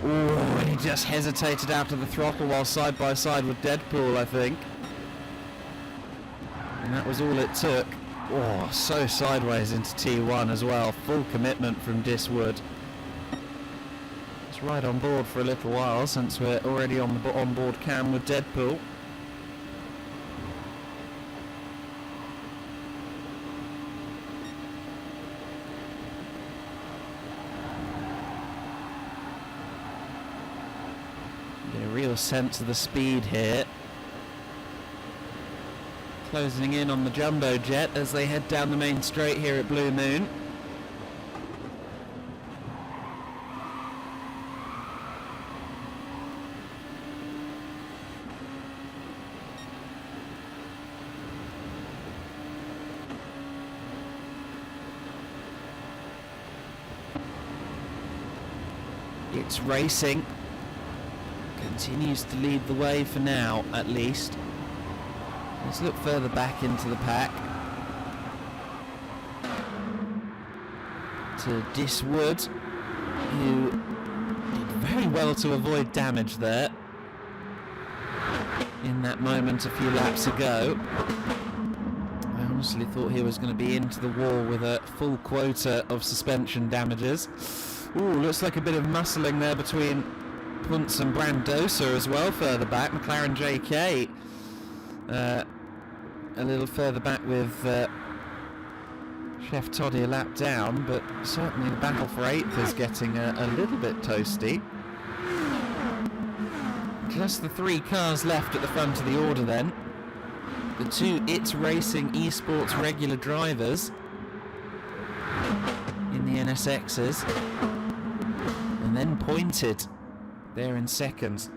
Oh, and he just hesitated out of the throttle while side by side with Deadpool, I think. And that was all it took. Oh, so sideways into T1 as well. Full commitment from Diswood. It's right on board for a little while, since we're already on the onboard cam with Deadpool. Get a real sense of the speed here. Closing in on the Jumbo Jet as they head down the main straight here at Blue Moon. It's Racing. Continues to lead the way for now, at least. Let's look further back into the pack. To Diswood, who did very well to avoid damage there in that moment a few laps ago. I honestly thought he was going to be into the wall with a full quota of suspension damages. Ooh, looks like a bit of muscling there between Punts and Brandosa as well further back. McLaren JK a little further back with Chef Toddy a lap down, but certainly the battle for 8th is getting a little bit toasty. Just the 3 cars left at the front of the order then. The 2 It's Racing Esports regular drivers in the NSXs, and then Pointed there in second.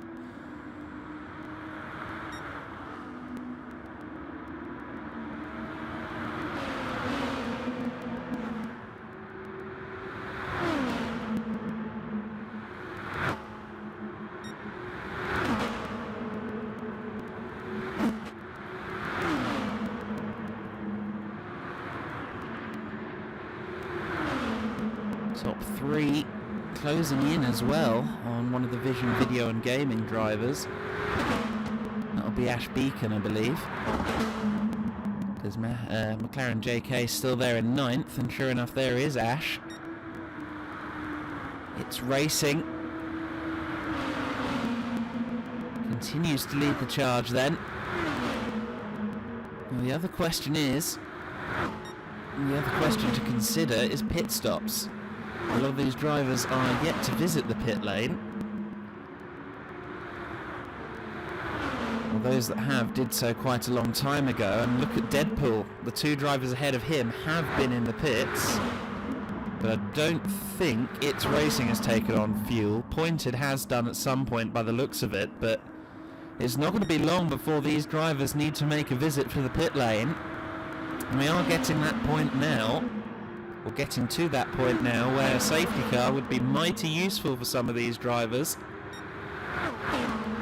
Top 3 closing in as well on one of the Vision Video and Gaming drivers. That'll be Ash Beacon, I believe. Because McLaren JK is still there in 9th, and sure enough there is Ash. It's Racing. Continues to lead the charge then. Well, the other question to consider is pit stops. A lot of these drivers are yet to visit the pit lane. Well, those that have did so quite a long time ago. And look at Deadpool. The 2 drivers ahead of him have been in the pits. But I don't think It's Racing has taken on fuel. Pointed has done at some point by the looks of it, but it's not going to be long before these drivers need to make a visit to the pit lane. And we are getting that point now, or getting to that point now, where a safety car would be mighty useful for some of these drivers.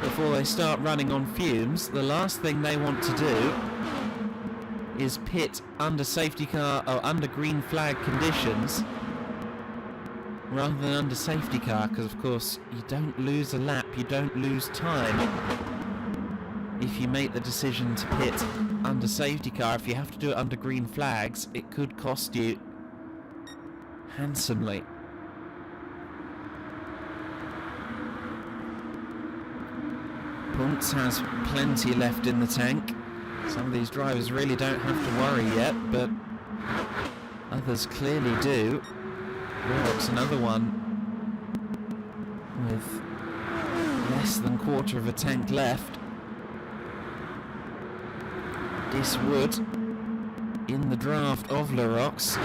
Before they start running on fumes, the last thing they want to do is pit under safety car or under green flag conditions rather than under safety car, because of course you don't lose a lap, you don't lose time if you make the decision to pit under safety car. If you have to do it under green flags, it could cost you handsomely. Punts has plenty left in the tank. Some of these drivers really don't have to worry yet, but others clearly do. Rurok's another one with less than quarter of a tank left. Diswood in the draft of Rurok's.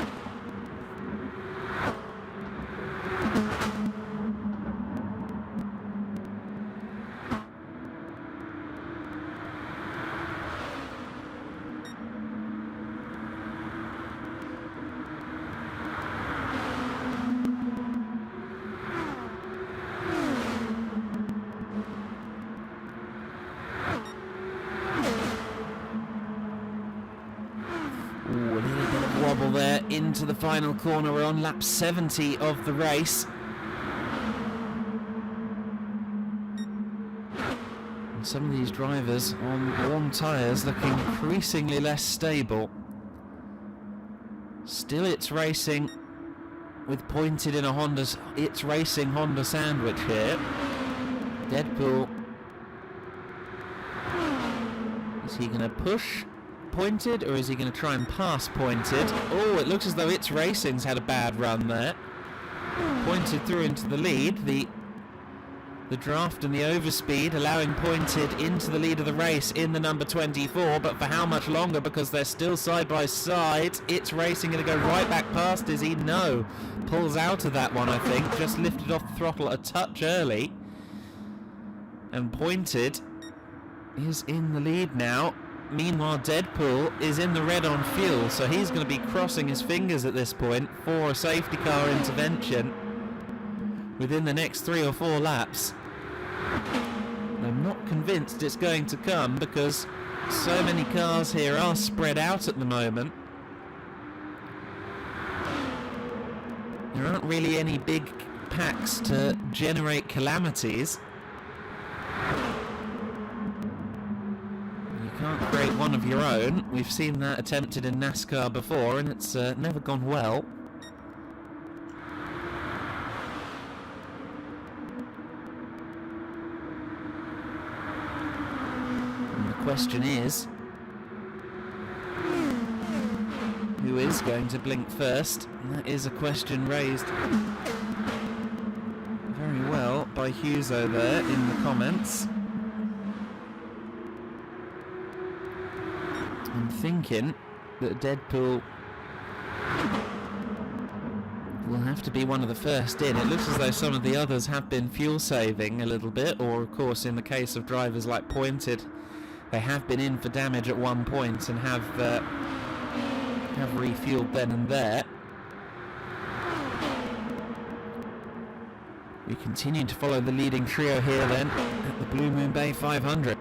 There into the final corner. We're on lap 70 of the race. And some of these drivers on warm tyres looking increasingly less stable. Still It's Racing with Pointed in a Honda. It's Racing Honda sandwich here. Deadpool. Is he going to push Pointed, or is he going to try and pass Pointed? Oh, it looks as though It's Racing's had a bad run there. Pointed through into the lead. The draft and the overspeed allowing Pointed into the lead of the race in the number 24, but for how much longer, because they're still side by side. It's Racing going to go right back past, is he? No. Pulls out of that one, I think. Just lifted off the throttle a touch early. And Pointed is in the lead now. Meanwhile, Deadpool is in the red on fuel, so he's going to be crossing his fingers at this point for a safety car intervention within the next 3 or 4 laps. I'm not convinced it's going to come, because so many cars here are spread out at the moment. There aren't really any big packs to generate calamities. Can't create one of your own. We've seen that attempted in NASCAR before, and it's never gone well. And the question is, who is going to blink first? And that is a question raised very well by Huso there in the comments. I'm thinking that Deadpool will have to be one of the first in. It looks as though some of the others have been fuel saving a little bit, or of course in the case of drivers like Pointed, they have been in for damage at one point and have refueled then and there. We continue to follow the leading trio here then at the Blue Moon Bay 500.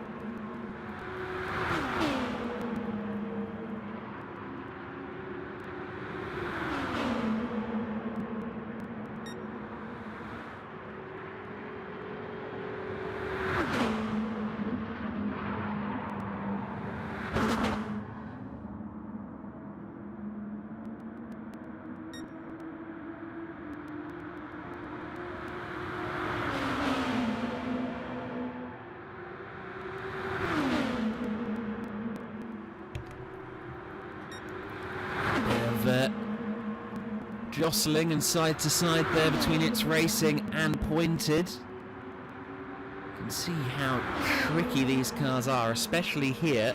Jostling and side to side there between It's Racing and Pointed. You can see how tricky these cars are, especially here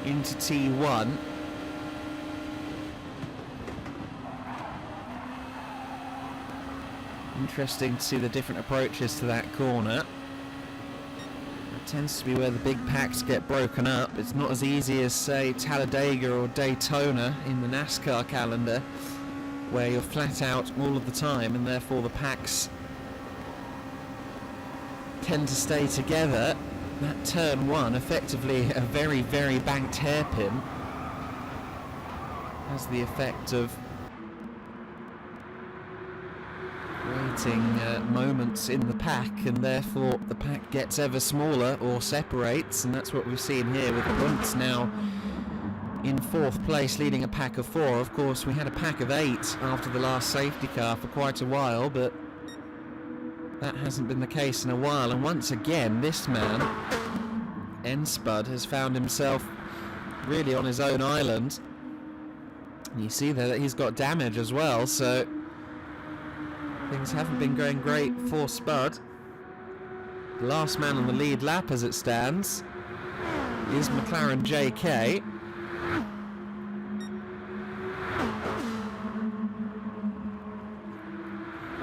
into T1. Interesting to see the different approaches to that corner. It tends to be where the big packs get broken up. It's not as easy as, say, Talladega or Daytona in the NASCAR calendar, where you're flat out all of the time, and therefore the packs tend to stay together. That turn one, effectively a very, very banked hairpin, has the effect of creating moments in the pack, and therefore the pack gets ever smaller or separates, and that's what we've seen here with Wundt now in 4th place, leading a pack of 4. Of course, we had a pack of 8 after the last safety car for quite a while, but that hasn't been the case in a while. And once again, this man, Enspud, has found himself really on his own island. And you see there that he's got damage as well, so things haven't been going great for Spud. The last man on the lead lap as it stands is McLaren JK.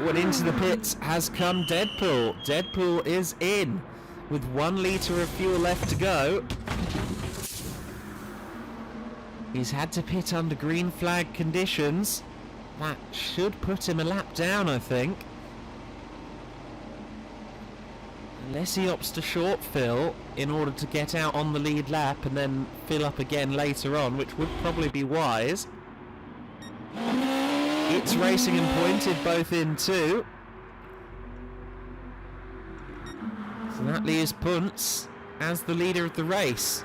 And into the pits has come Deadpool. Deadpool is in with 1 litre of fuel left to go. He's had to pit under green flag conditions. That should put him a lap down, I think. Unless he opts to short fill in order to get out on the lead lap and then fill up again later on, which would probably be wise. It's racing and pointed both in too. So that leaves Punts as the leader of the race.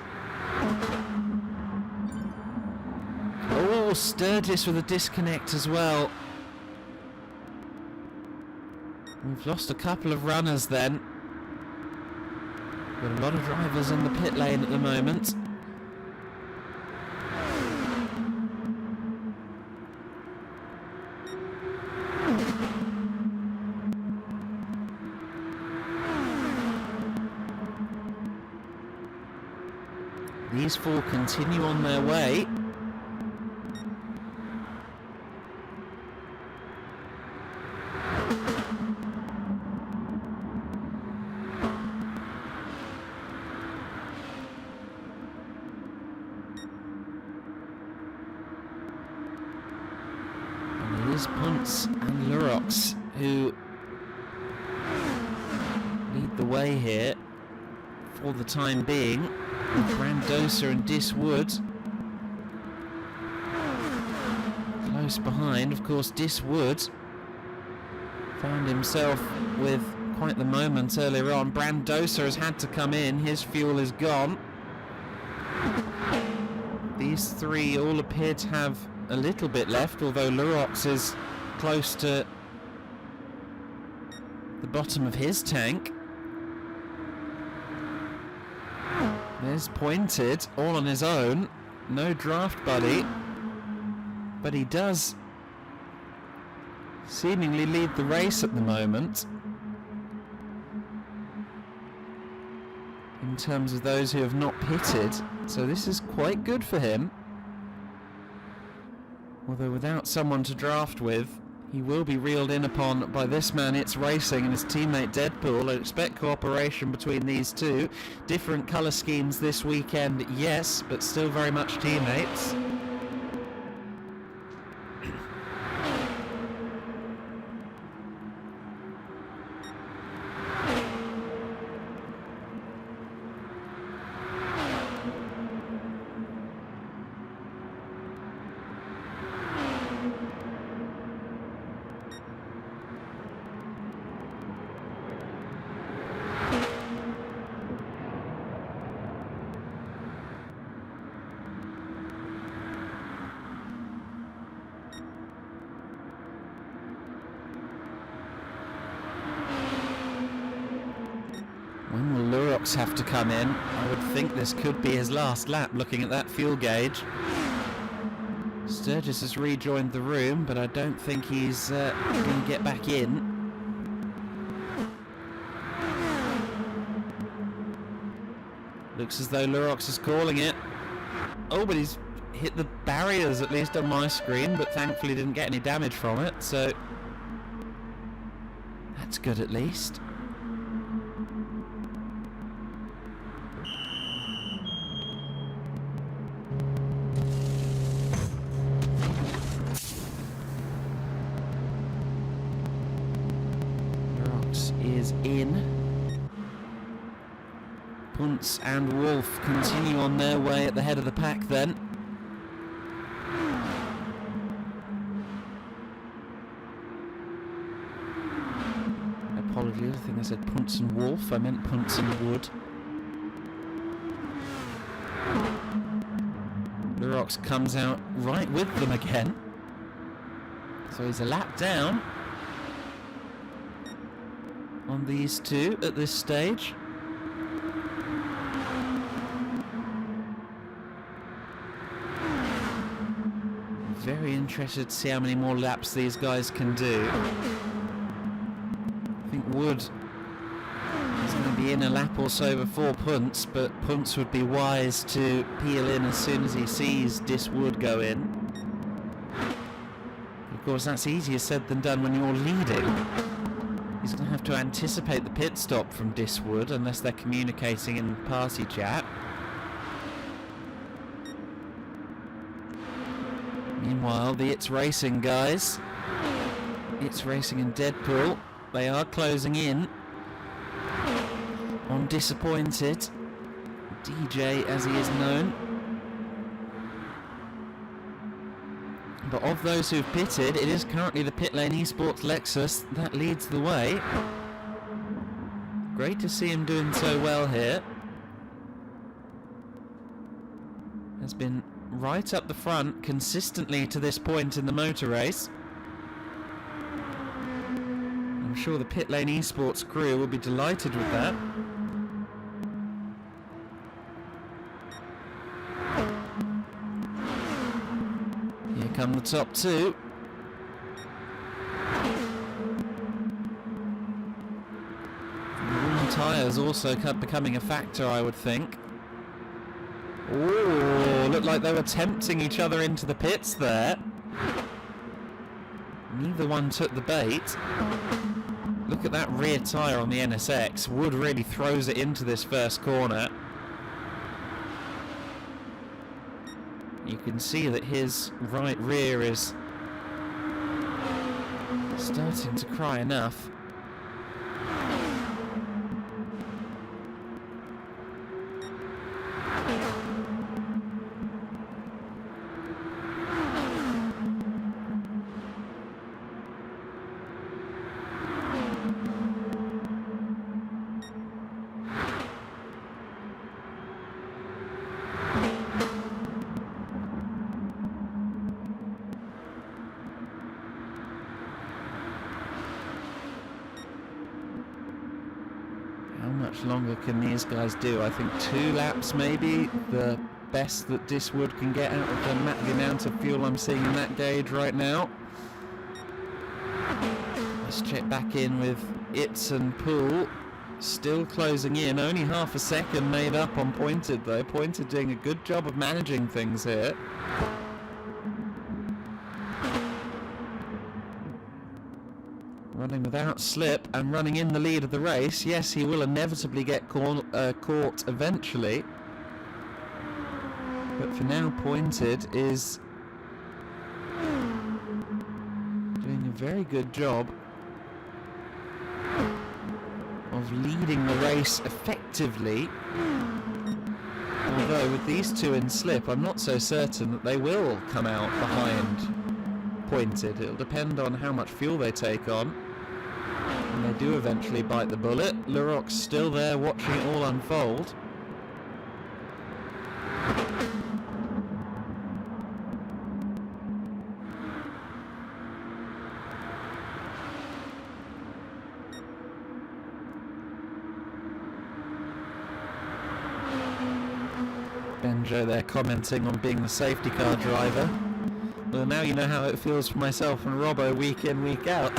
Oh, Sturgis with a disconnect as well. We've lost a couple of runners then. Got a lot of drivers in the pit lane at the moment. These 4 continue on their way. And it is Punts and Lurox who lead the way here for the time being. Brandosa and Diswood close behind. Of course, Diswood found himself with quite the moment earlier on. Brandosa has had to come in. His fuel is gone. These 3 all appear to have a little bit left, although Lurox is close to the bottom of his tank. There's Pointed, all on his own. No draft buddy. But he does seemingly lead the race at the moment, in terms of those who have not pitted. So this is quite good for him. Although without someone to draft with, he will be reeled in upon by this man It's Racing and his teammate Deadpool. I expect cooperation between these two. Different colour schemes this weekend, yes, but still very much teammates. When will Lurox have to come in? I would think this could be his last lap, looking at that fuel gauge. Sturgis has rejoined the room, but I don't think he's going to get back in. Looks as though Lurox is calling it. Oh, but he's hit the barriers, at least on my screen, but thankfully didn't get any damage from it, so good at least. Rox is in. Punce and Wolf continue on their way at the head of the pack then. Apologies, I think I said Punce and Wolf, I meant Punce and Wood. Lurox comes out right with them again. So he's a lap down on these two at this stage. Very interested to see how many more laps these guys can do. I think Wood is going to be in a lap or so before Punce, but Punce would be wise to peel in as soon as he sees Diswood go in. Of course, that's easier said than done when you're leading. He's going to have to anticipate the pit stop from Diswood unless they're communicating in party chat. Meanwhile, the It's Racing guys, It's Racing and Deadpool, they are closing in on Disappointed, DJ as he is known. But of those who've pitted, it is currently the Pit Lane Esports Lexus that leads the way. Great to see him doing so well here. Has been right up the front consistently to this point in the motor race. I'm sure the Pit Lane Esports crew will be delighted with that. Here come the top two. The tyres also becoming a factor, I would think. Oh, looked like they were tempting each other into the pits there. Neither one took the bait. Look at that rear tyre on the NSX. Wood really throws it into this first corner. You can see that his right rear is starting to cry enough. How much longer can these guys do? I think 2 laps maybe, the best that Diswood can get out of the amount of fuel I'm seeing in that gauge right now. Let's check back in with Itz and Pool. Still closing in, only half a second made up on Pointed though. Pointed doing a good job of managing things here. Running without slip and running in the lead of the race. Yes, he will inevitably get caught eventually. But for now, Pointed is doing a very good job of leading the race effectively. Although with these two in slip, I'm not so certain that they will come out behind Pointed. It'll depend on how much fuel they take on. And they do eventually bite the bullet. Lurox still there watching it all unfold. Benjo there commenting on being the safety car driver. Well, now you know how it feels for myself and Robbo week in, week out.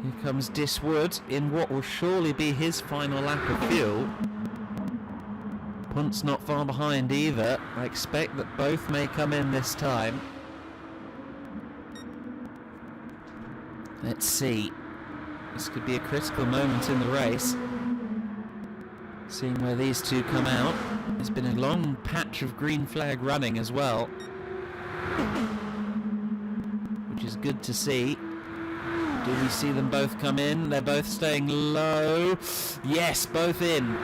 Here comes Diswood in what will surely be his final lap of fuel. Punt's not far behind either. I expect that both may come in this time. Let's see. This could be a critical moment in the race. Seeing where these two come out. There's been a long patch of green flag running as well, which is good to see. Do we see them both come in? They're both staying low. Yes, both in.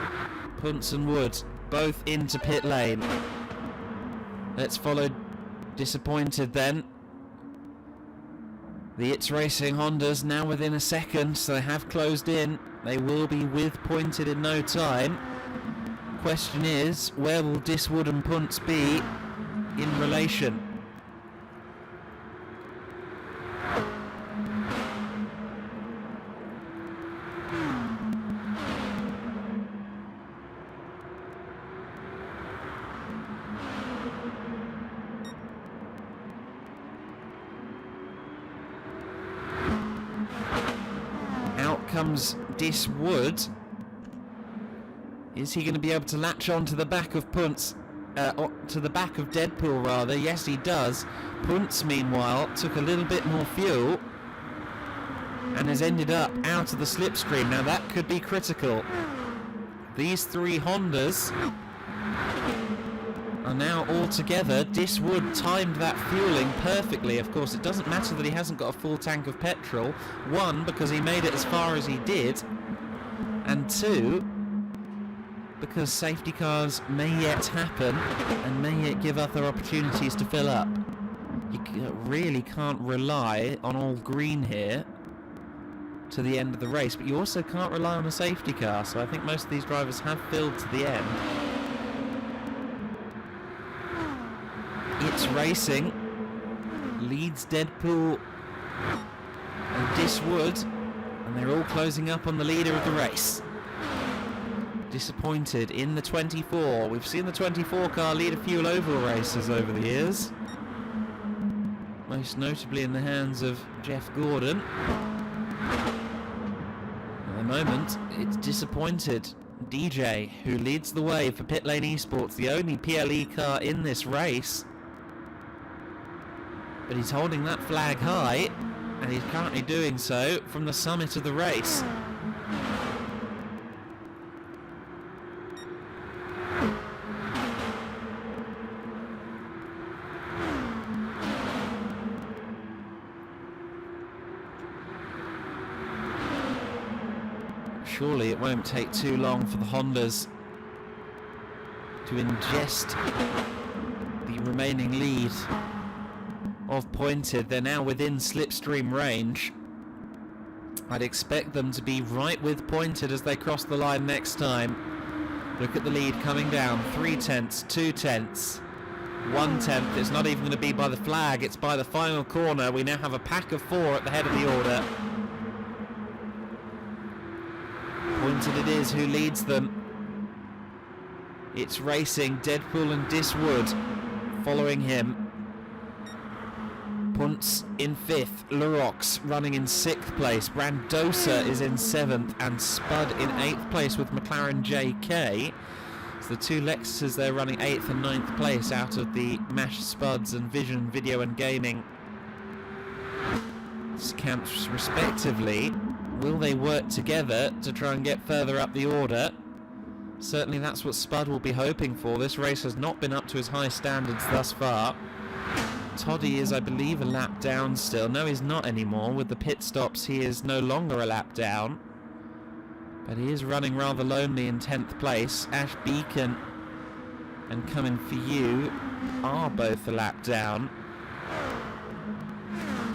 Punts and Wood, both into pit lane. Let's follow Disappointed then. The It's Racing Hondas now within a second, so they have closed in. They will be with Pointed in no time. Question is, where will Diswood and Punts be in relation? Out comes Diswood. Is he going to be able to latch on to the back of Punts? To the back of Deadpool, rather. Yes, he does. Punts, meanwhile, took a little bit more fuel and has ended up out of the slipstream. Now, that could be critical. These three Hondas are now all together. Diswood timed that fueling perfectly. Of course, it doesn't matter that he hasn't got a full tank of petrol. One, because he made it as far as he did. And two, because safety cars may yet happen and may yet give other opportunities to fill up. You really can't rely on all green here to the end of the race, but you also can't rely on a safety car, so I think most of these drivers have filled to the end. It's Racing leads Deadpool and Diswood, and they're all closing up on the leader of the race. Disappointed in the 24. We've seen the 24 car lead a few oval races over the years, most notably in the hands of Jeff Gordon. At the moment, it's Disappointed DJ who leads the way for Pit Lane Esports, the only PLE car in this race. But he's holding that flag high, and he's currently doing so from the summit of the race. Surely it won't take too long for the Hondas to ingest the remaining lead of Pointed. They're now within slipstream range. I'd expect them to be right with Pointed as they cross the line next time. Look at the lead coming down. 3 tenths, 2 tenths, 1 tenth. It's not even going to be by the flag, it's by the final corner. We now have a pack of 4 at the head of the order. Pointed it is who leads them. It's Racing, Deadpool and Diswood following him. Punts in 5th, Larox running in 6th place, Brandosa is in 7th, and Spud in 8th place with McLaren JK. So the two Lexuses there running 8th and 9th place out of the MASH Spuds and Vision Video and Gaming camps respectively. Will they work together to try and get further up the order? Certainly that's what Spud will be hoping for. This race has not been up to his high standards thus far. Toddy is, I believe, a lap down still. No, he's not anymore. With the pit stops, he is no longer a lap down. But he is running rather lonely in 10th place. Ash Beacon and Coming For You are both a lap down.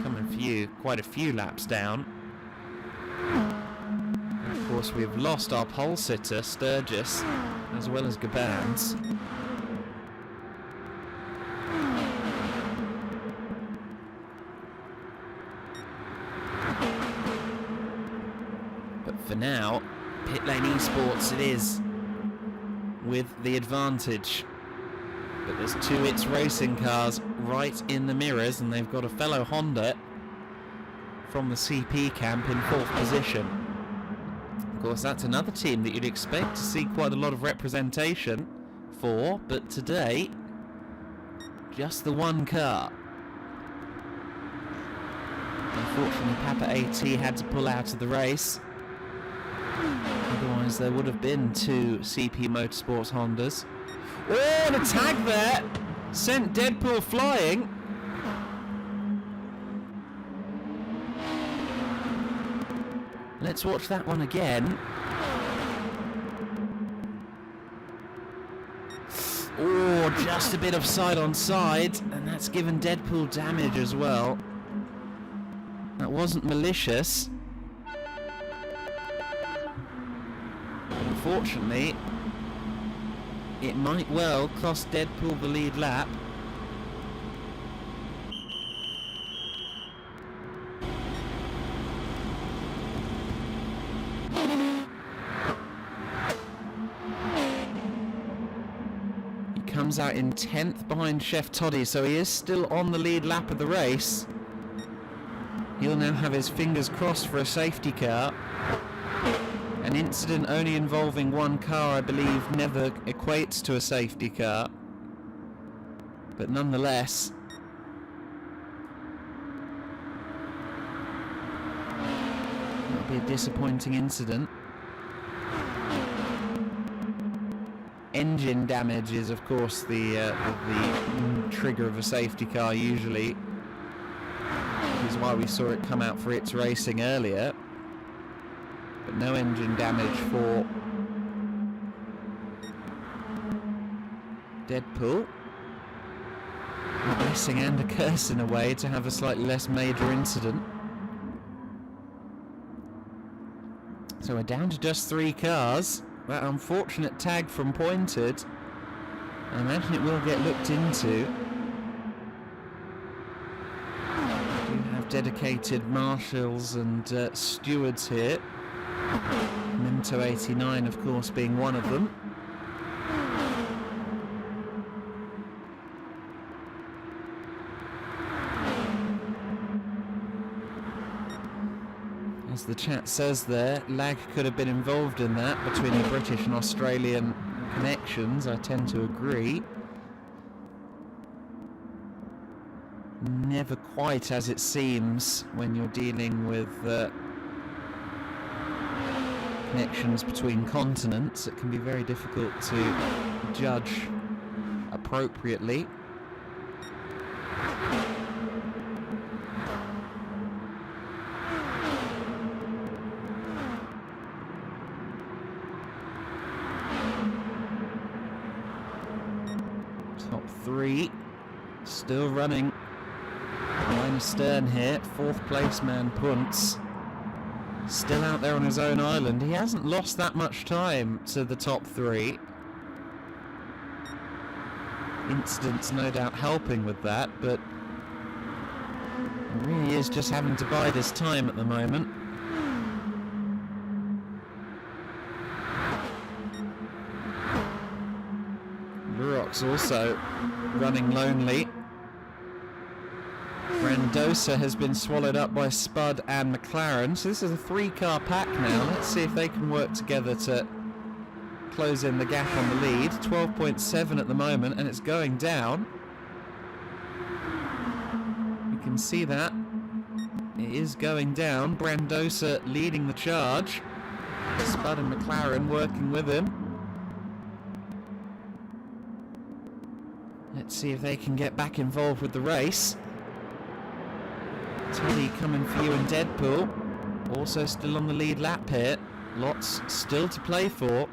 Coming For You, quite a few laps down. And of course, we've lost our pole sitter, Sturgis, as well as Gabans. But for now, Pit Lane Esports it is, with the advantage. But there's two It's Racing cars right in the mirrors, and they've got a fellow Honda from the CP camp in 4th position. Of course, that's another team that you'd expect to see quite a lot of representation 4, but today, just the one car. Unfortunately, Papa AT had to pull out of the race. Otherwise, there would have been 2 CP Motorsports Hondas. Oh, the tag there sent Deadpool flying. Let's watch that one again. Oh, just a bit of side on side, and that's given Deadpool damage as well. That wasn't malicious. Unfortunately, it might well cost Deadpool the lead lap. He comes out in 10th behind Chef Toddy, so he is still on the lead lap of the race. He'll now have his fingers crossed for a safety car. An incident only involving one car, I believe, never equates to a safety car. But nonetheless, that'll be a disappointing incident. Engine damage is, of course, the trigger of a safety car usually. Which is why we saw it come out for its racing earlier. But no engine damage for Deadpool. A blessing and a curse in a way to have a slightly less major incident. So we're down to just 3 cars. That unfortunate tag from Pointed, I imagine it will get looked into. We do have dedicated marshals and stewards here. Minto 89, of course, being one of them. As the chat says there, lag could have been involved in that between the British and Australian connections. I tend to agree. Never quite as it seems when you're dealing with connections between continents. It can be very difficult to judge appropriately. Top 3 still running. Line astern here, 4th place man Punts. Still out there on his own island. He hasn't lost that much time to the top 3. Incidents no doubt helping with that, but he really is just having to bide his time at the moment. Lurox also running lonely. Brandosa has been swallowed up by Spud and McLaren, so this is a 3-car pack now. Let's see if they can work together to close in the gap on the lead. 12.7 at the moment, and it's going down. You can see that. It is going down. Brandosa leading the charge. Spud and McLaren working with him. Let's see if they can get back involved with the race. Teddy coming for you and Deadpool. Also still on the lead lap here. Lots still to play for.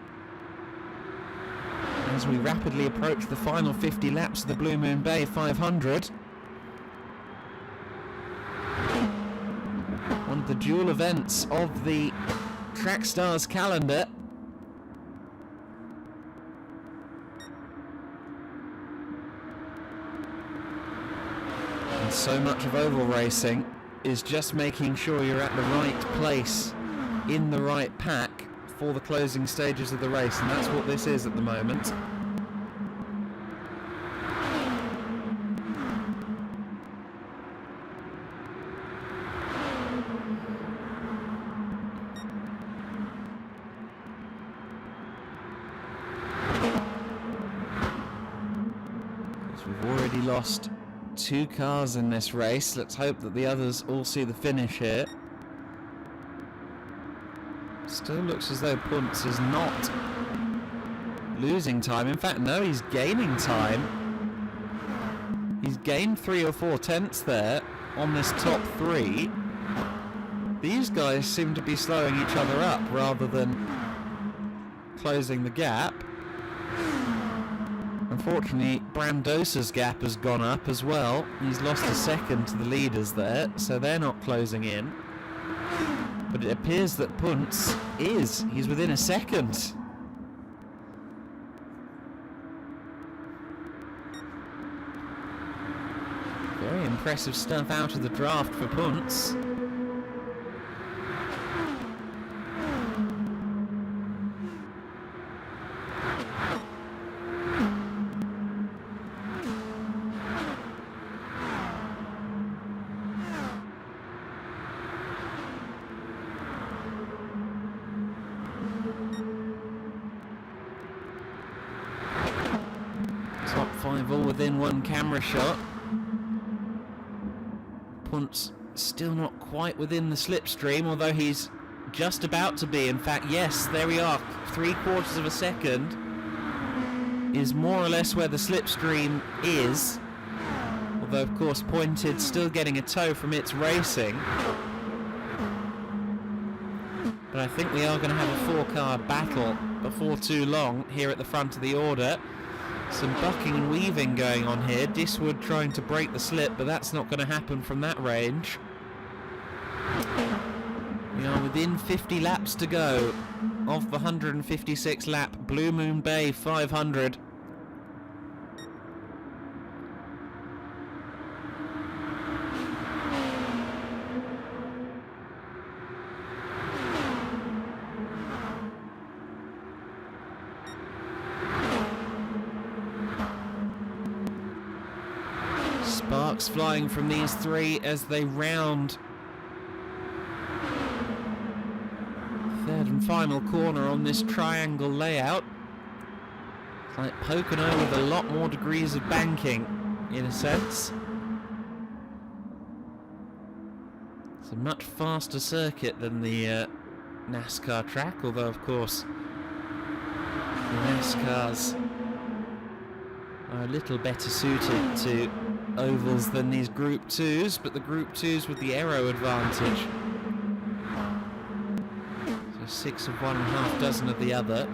As we rapidly approach the final 50 laps of the Blue Moon Bay 500. One of the dual events of the Trackstars calendar. And so much of oval racing is just making sure you're at the right place in the right pack for the closing stages of the race, and that's what this is at the moment. lost 2 cars in this race. Let's hope that the others all see the finish here. Still looks as though Punts is not losing time. In fact, no, he's gaining time. He's gained 3 or 4 tenths there on this top 3. These guys seem to be slowing each other up rather than closing the gap. Unfortunately, Brandosa's gap has gone up as well. He's lost a second to the leaders there, so they're not closing in. But it appears that Punts is. He's within a second. Very impressive stuff out of the draft for Punts. Top 5 all within 1 camera shot. Punts still not quite within the slipstream, although he's just about to be. In fact, yes, there we are. 3/4 of a second is more or less where the slipstream is. Although, of course, Pointed still getting a tow from its racing. But I think we are going to have a 4-car battle before too long here at the front of the order. Some bucking and weaving going on here. Diswood trying to break the slip, but that's not going to happen from that range. We are within 50 laps to go of the 156 lap Blue Moon Bay 500. Sparks flying from these 3 as they round third and final corner on this triangle layout. It's like Pocono with a lot more degrees of banking, in a sense. It's a much faster circuit than the NASCAR track, although of course the NASCARs are a little better suited to ovals than these Group 2s, but the Group 2s with the aero advantage. So 6 of one and half dozen of the other.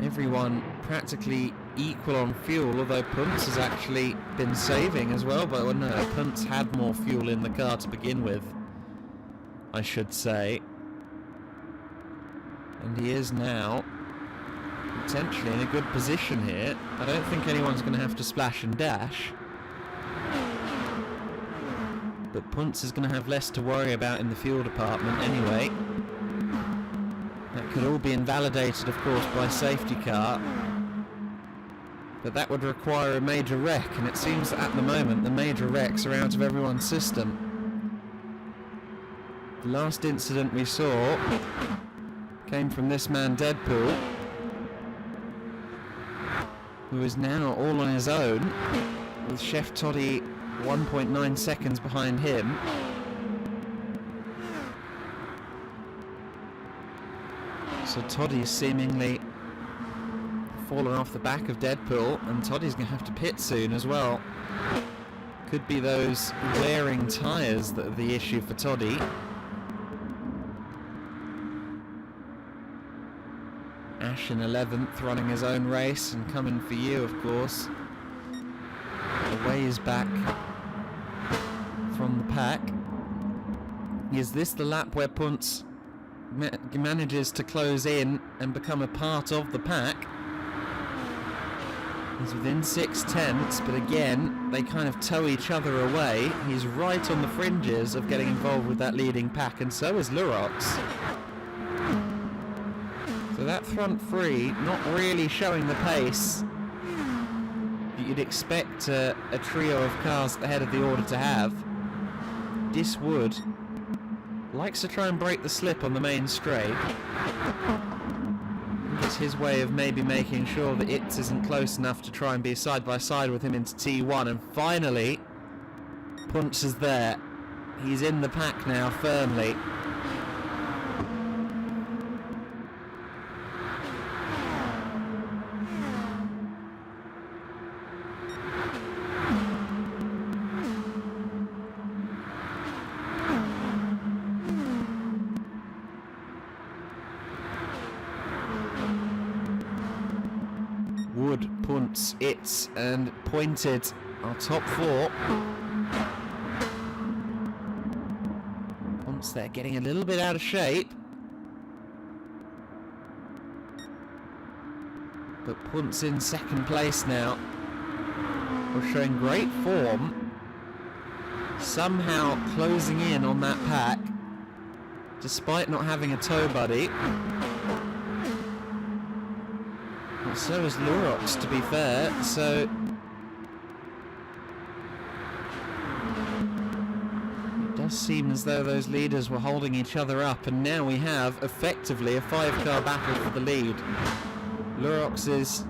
Everyone practically equal on fuel, although Punts has actually been saving as well, but no, Punts had more fuel in the car to begin with, I should say. And he is now potentially in a good position here. I don't think anyone's going to have to splash and dash. But Punts is going to have less to worry about in the fuel department anyway. That could all be invalidated, of course, by safety car. But that would require a major wreck, and it seems that at the moment the major wrecks are out of everyone's system. The last incident we saw came from this man Deadpool, who is now all on his own, with Chef Toddy 1.9 seconds behind him. So Toddy's seemingly fallen off the back of Deadpool, and Toddy's going to have to pit soon as well. Could be those wearing tyres that are the issue for Toddy. Ash in 11th, running his own race and coming for you, of course. A ways back from the pack. Is this the lap where Punts manages to close in and become a part of the pack? He's within 6 tenths, but again, they kind of tow each other away. He's right on the fringes of getting involved with that leading pack, and so is Lurox. So that front 3 not really showing the pace that you'd expect a trio of cars at the head of the order to have. Diswood likes to try and break the slip on the main straight. it's his way of maybe making sure that it isn't close enough to try and be side by side with him into T1. And finally, Punts is there. He's in the pack now firmly. Wood, Punts, Itz and Pointed are top four. Punts there getting a little bit out of shape. But Punts in second place now. We're showing great form. Somehow closing in on that pack. Despite not having a tow buddy. So is Lurox, to be fair, so it does seem as though those leaders were holding each other up, and now we have effectively a 5-car battle for the lead. Lurox is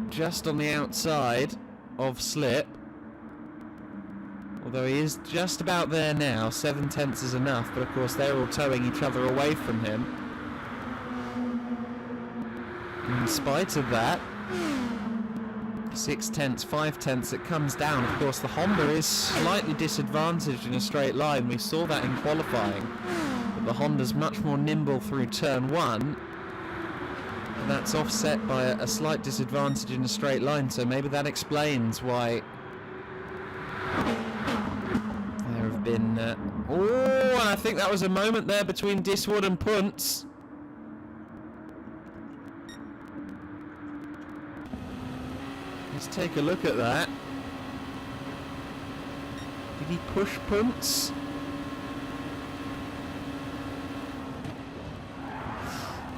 just on the outside of Slip, although he is just about there now. 7 tenths is enough, but of course they're all towing each other away from him. In spite of that, 6 tenths, 5 tenths, it comes down. Of course, the Honda is slightly disadvantaged in a straight line. We saw that in qualifying. But the Honda's much more nimble through turn 1. And that's offset by a slight disadvantage in a straight line. So maybe that explains why there have been... oh, I think that was a moment there between Diswood and Punts. Let's take a look at that. Did he push Punts?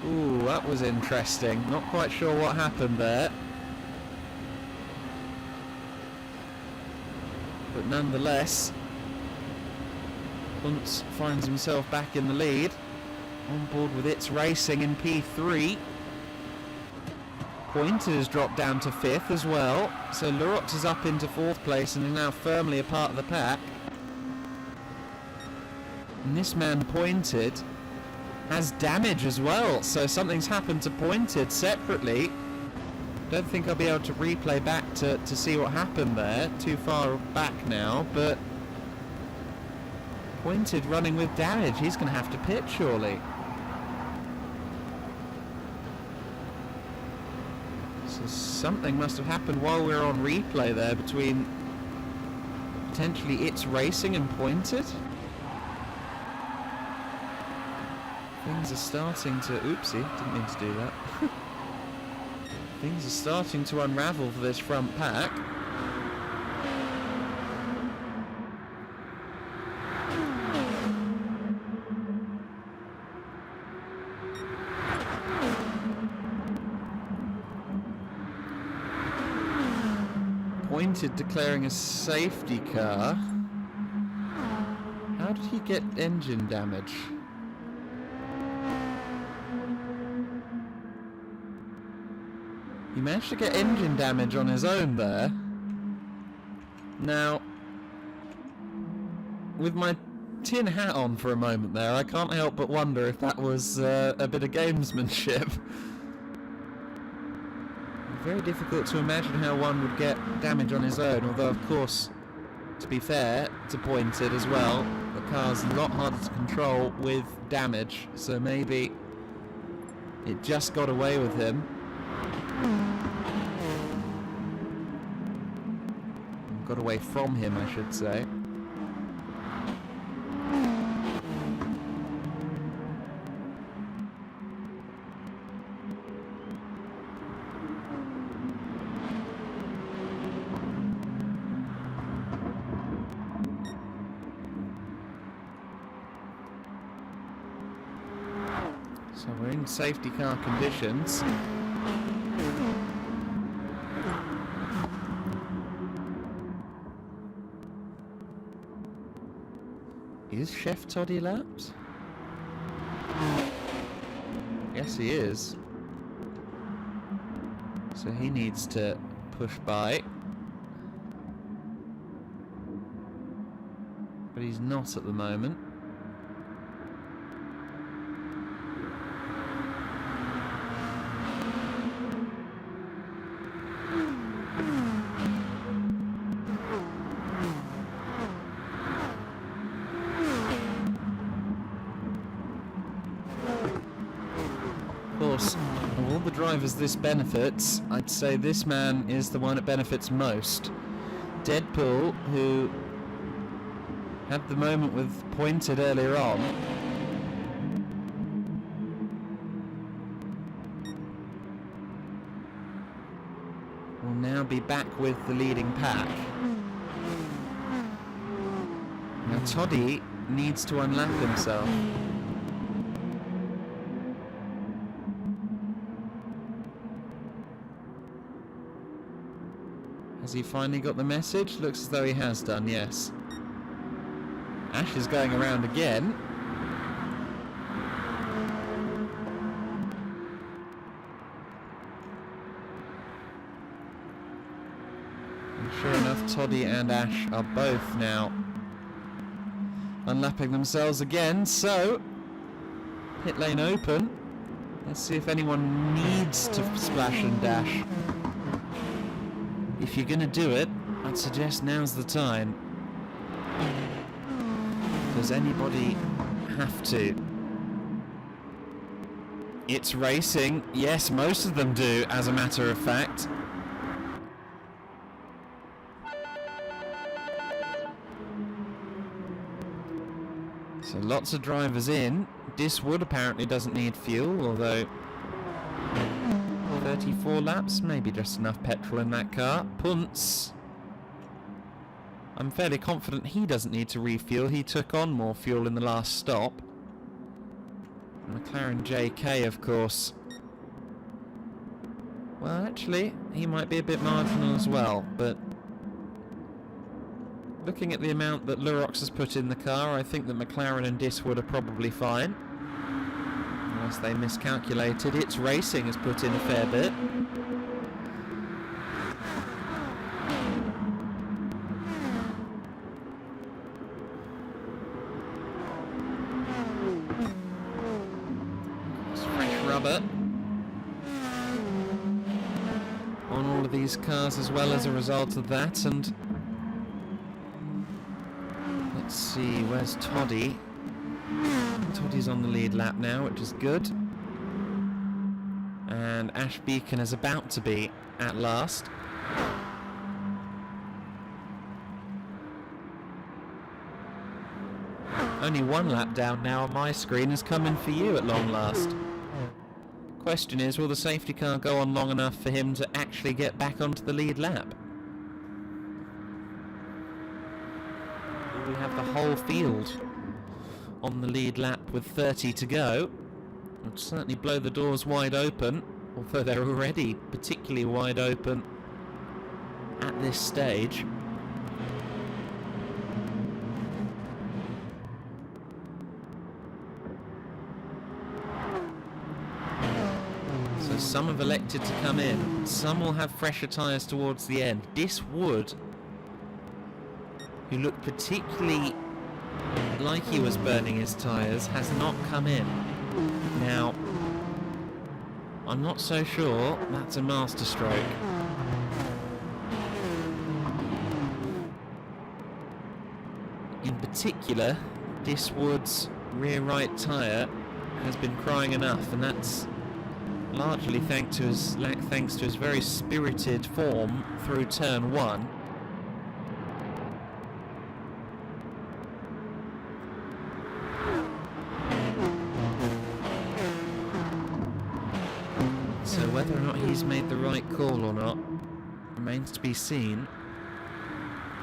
Ooh, that was interesting. Not quite sure what happened there. But nonetheless, Punts finds himself back in the lead. On board with It's Racing in P3. Pointed has dropped down to 5th as well, so Lurox is up into 4th place and is now firmly a part of the pack. And this man Pointed has damage as well, so something's happened to Pointed separately. Don't think I'll be able to replay back to see what happened there, too far back now, but Pointed running with damage. He's going to have to pit surely. So something must have happened while we were on replay there between potentially It's Racing and Pointed. Things are starting to... oopsie, didn't mean to do that. Things are starting to unravel for this front pack. Pointed declaring a safety car. How did he get engine damage? He managed to get engine damage on his own there. Now, with my tin hat on for a moment there, I can't help but wonder if that was a bit of gamesmanship. Very difficult to imagine how one would get damage on his own, although of course, to be fair to Pointed as well, the car's a lot harder to control with damage, so maybe it just got away with him. Got away from him, I should say. So we're in safety car conditions. Is Chef Toddy lapped? Yes, he is. So he needs to push by. But he's not at the moment. Of course, of all the drivers this benefits, I'd say this man is the one it benefits most. Deadpool, who had the moment with pointed earlier on, will now be back with the leading pack. Now Toddy needs to unlap himself. Has he finally got the message? Looks as though he has done, yes. Ash is going around again. And sure enough, Toddy and Ash are both now unlapping themselves again, so pit lane open. Let's see if anyone needs to splash and dash. If you're going to do it, I'd suggest now's the time. Does anybody have to? It's racing. Yes, most of them do, as a matter of fact. So lots of drivers in. Diswood apparently doesn't need fuel, although 34 laps, maybe just enough petrol in that car. Punts, I'm fairly confident he doesn't need to refuel. He took on more fuel in the last stop. McLaren JK, of course. Well, actually, he might be a bit marginal as well, but looking at the amount that Lurox has put in the car, I think that McLaren and Diswood are probably fine. Unless they miscalculated. It's Racing has put in a fair bit. It's fresh rubber on all of these cars as well as a result of that. And let's see, where's Toddy? Toddy's on the lead lap now, which is good. And Ash Beacon is about to be at last. Only one lap down now on my screen is coming for you at long last. Question is, will the safety car go on long enough for him to actually get back onto the lead lap? We have the whole field on the lead lap with 30 to go. It would certainly blow the doors wide open, although they're already particularly wide open at this stage. So some have elected to come in, some will have fresher tyres towards the end. Diswood, who looked particularly like he was burning his tyres, has not come in. Now, I'm not so sure that's a master stroke. In particular, Diswood's rear right tyre has been crying enough, and that's largely thanks to his very spirited form through turn 1. So whether or not he's made the right call or not remains to be seen.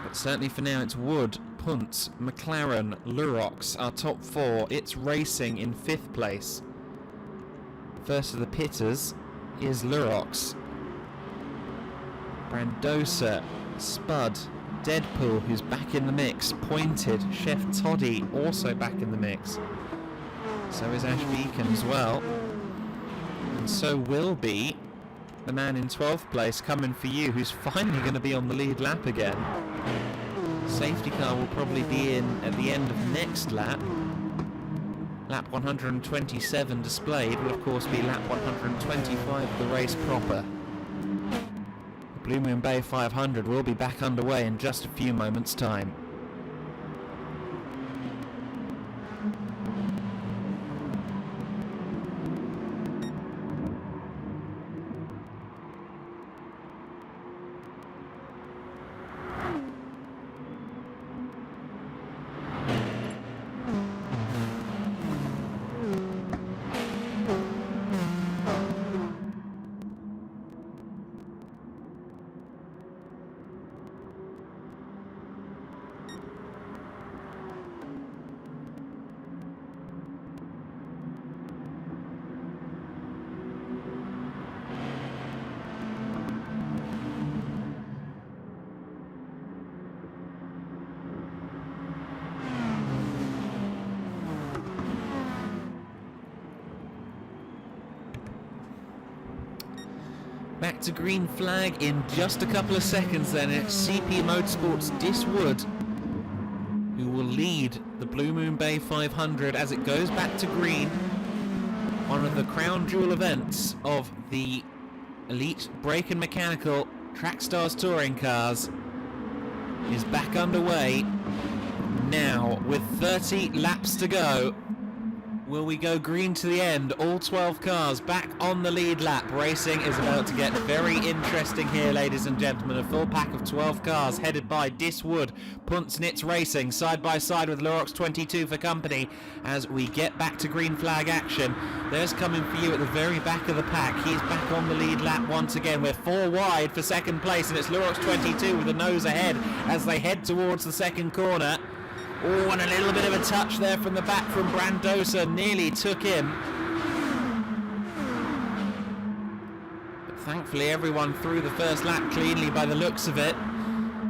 But certainly for now it's Wood, Punt, McLaren, Lurox, our top 4. It's Racing in 5th place. First of the pitters is Lurox. Brandosa, Spud, Deadpool, who's back in the mix, Pointed, Chef Toddy also back in the mix. So is Ash Beacon as well. And so will be the man in 12th place, coming for you, who's finally going to be on the lead lap again. Safety car will probably be in at the end of next lap. Lap 127 displayed will of course be lap 125 of the race proper. The Blue Moon Bay 500 will be back underway in just a few moments' time. Back to green flag in just a couple of seconds then. It's CP Motorsports Diswood who will lead the Blue Moon Bay 500 as it goes back to green. One of the crown jewel events of the Elite Brake and Mechanical Trackstars Touring Cars is back underway now with 30 laps to go. Will we go green to the end? All 12 cars back on the lead lap. Racing is about to get very interesting here, ladies and gentlemen. A full pack of 12 cars headed by Diswood, Puntsnitz Racing, side by side with Lurox 22 for company as we get back to green flag action. There's coming for you at the very back of the pack. He's back on the lead lap once again. We're 4 wide for second place, and it's Lurox 22 with the nose ahead as they head towards the second corner. Oh, and a little bit of a touch there from the back from Brandosa. Nearly took him. But thankfully everyone through the first lap cleanly by the looks of it.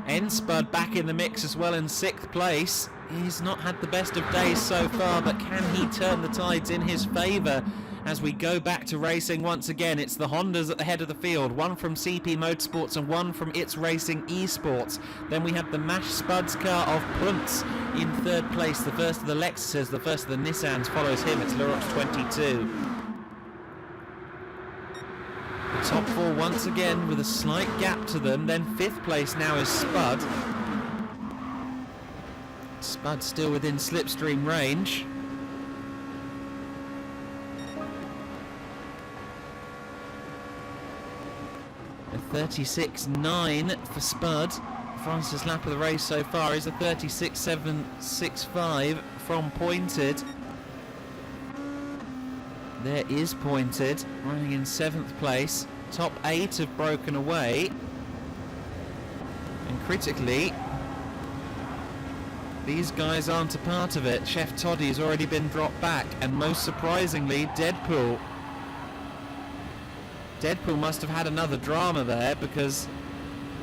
N-Spud back in the mix as well in 6th place. He's not had the best of days so far, but can he turn the tides in his favour as we go back to racing once again? It's the Hondas at the head of the field, one from CP Motorsports and one from It's Racing Esports. Then we have the Mash Spuds car of Punts in 3rd place. The first of the Lexuses, the first of the Nissans follows him. It's Lurox 22. The top 4 once again with a slight gap to them. Then 5th place now is Spud. Spud still within slipstream range. A 36.9 for Spud. Fastest lap of the race so far is a 36.765 from Pointed. There is Pointed, running in 7th place. Top 8 have broken away. And critically, these guys aren't a part of it. Chef Toddy has already been dropped back, and most surprisingly, Deadpool. Deadpool must have had another drama there because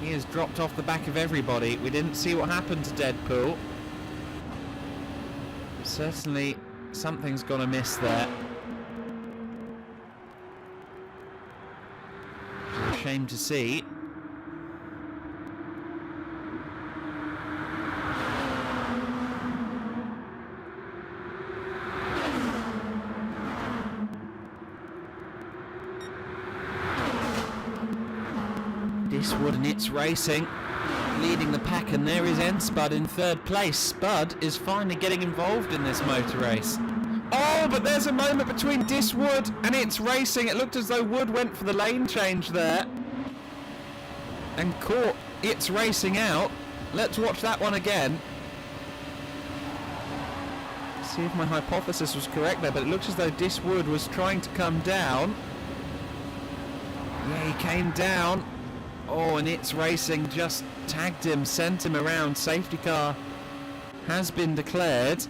he has dropped off the back of everybody. We didn't see what happened to Deadpool. Certainly something's gone amiss there. It's a shame to see. Diswood and It's Racing leading the pack, and there is N-Spud in 3rd place. Spud is finally getting involved in this motor race. Oh, but there's a moment between Diswood and It's Racing. It looked as though Wood went for the lane change there and caught It's Racing out. Let's watch that one again. See if my hypothesis was correct there, but it looks as though Diswood was trying to come down. Yeah, he came down. Oh, and It's Racing just tagged him, sent him around. Safety car has been declared.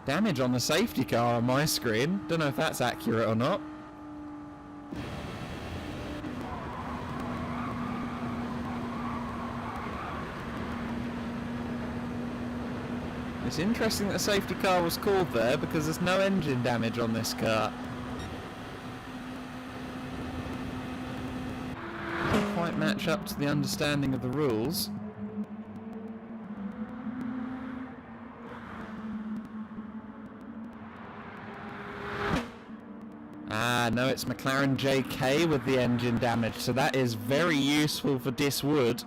Damage on the safety car on my screen. Don't know if that's accurate or not. It's interesting that a safety car was called there because there's no engine damage on this car. Doesn't quite match up to the understanding of the rules. Ah, no, it's McLaren JK with the engine damage, so that is very useful for Diswood.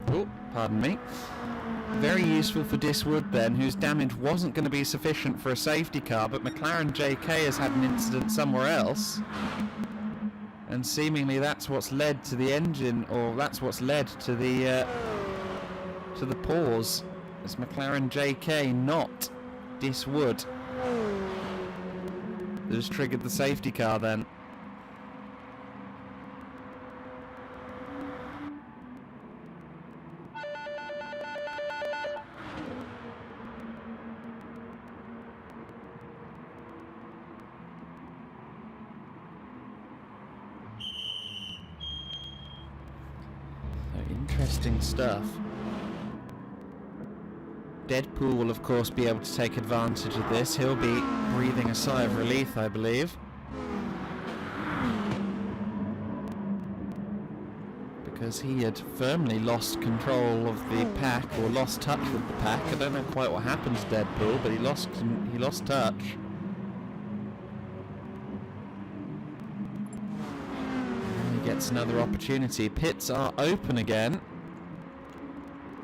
Oh, pardon me. Very useful for Diswood then, whose damage wasn't going to be sufficient for a safety car, but McLaren JK has had an incident somewhere else. And seemingly that's what's led to the engine, or that's what's led to the pause. It's McLaren JK, not Diswood, that has triggered the safety car then. Interesting stuff. Deadpool will of course be able to take advantage of this. He'll be breathing a sigh of relief, I believe, because he had firmly lost control of the pack, or lost touch with the pack. I don't know quite what happened to Deadpool, but he lost touch. And he gets another opportunity. Pits are open again.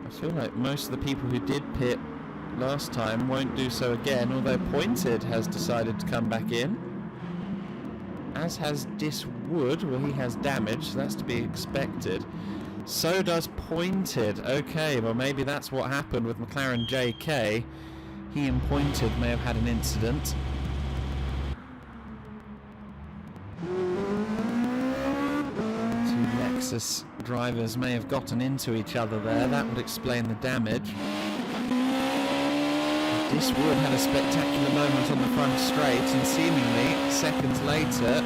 I feel like most of the people who did pit last time won't do so again, although Pointed has decided to come back in. As has Diswood, well, he has damage, so that's to be expected. So does Pointed. Okay, well maybe that's what happened with McLaren JK. He and Pointed may have had an incident. Two Lexus drivers may have gotten into each other there. That would explain the damage. Diswood had a spectacular moment on the front straight, and seemingly seconds later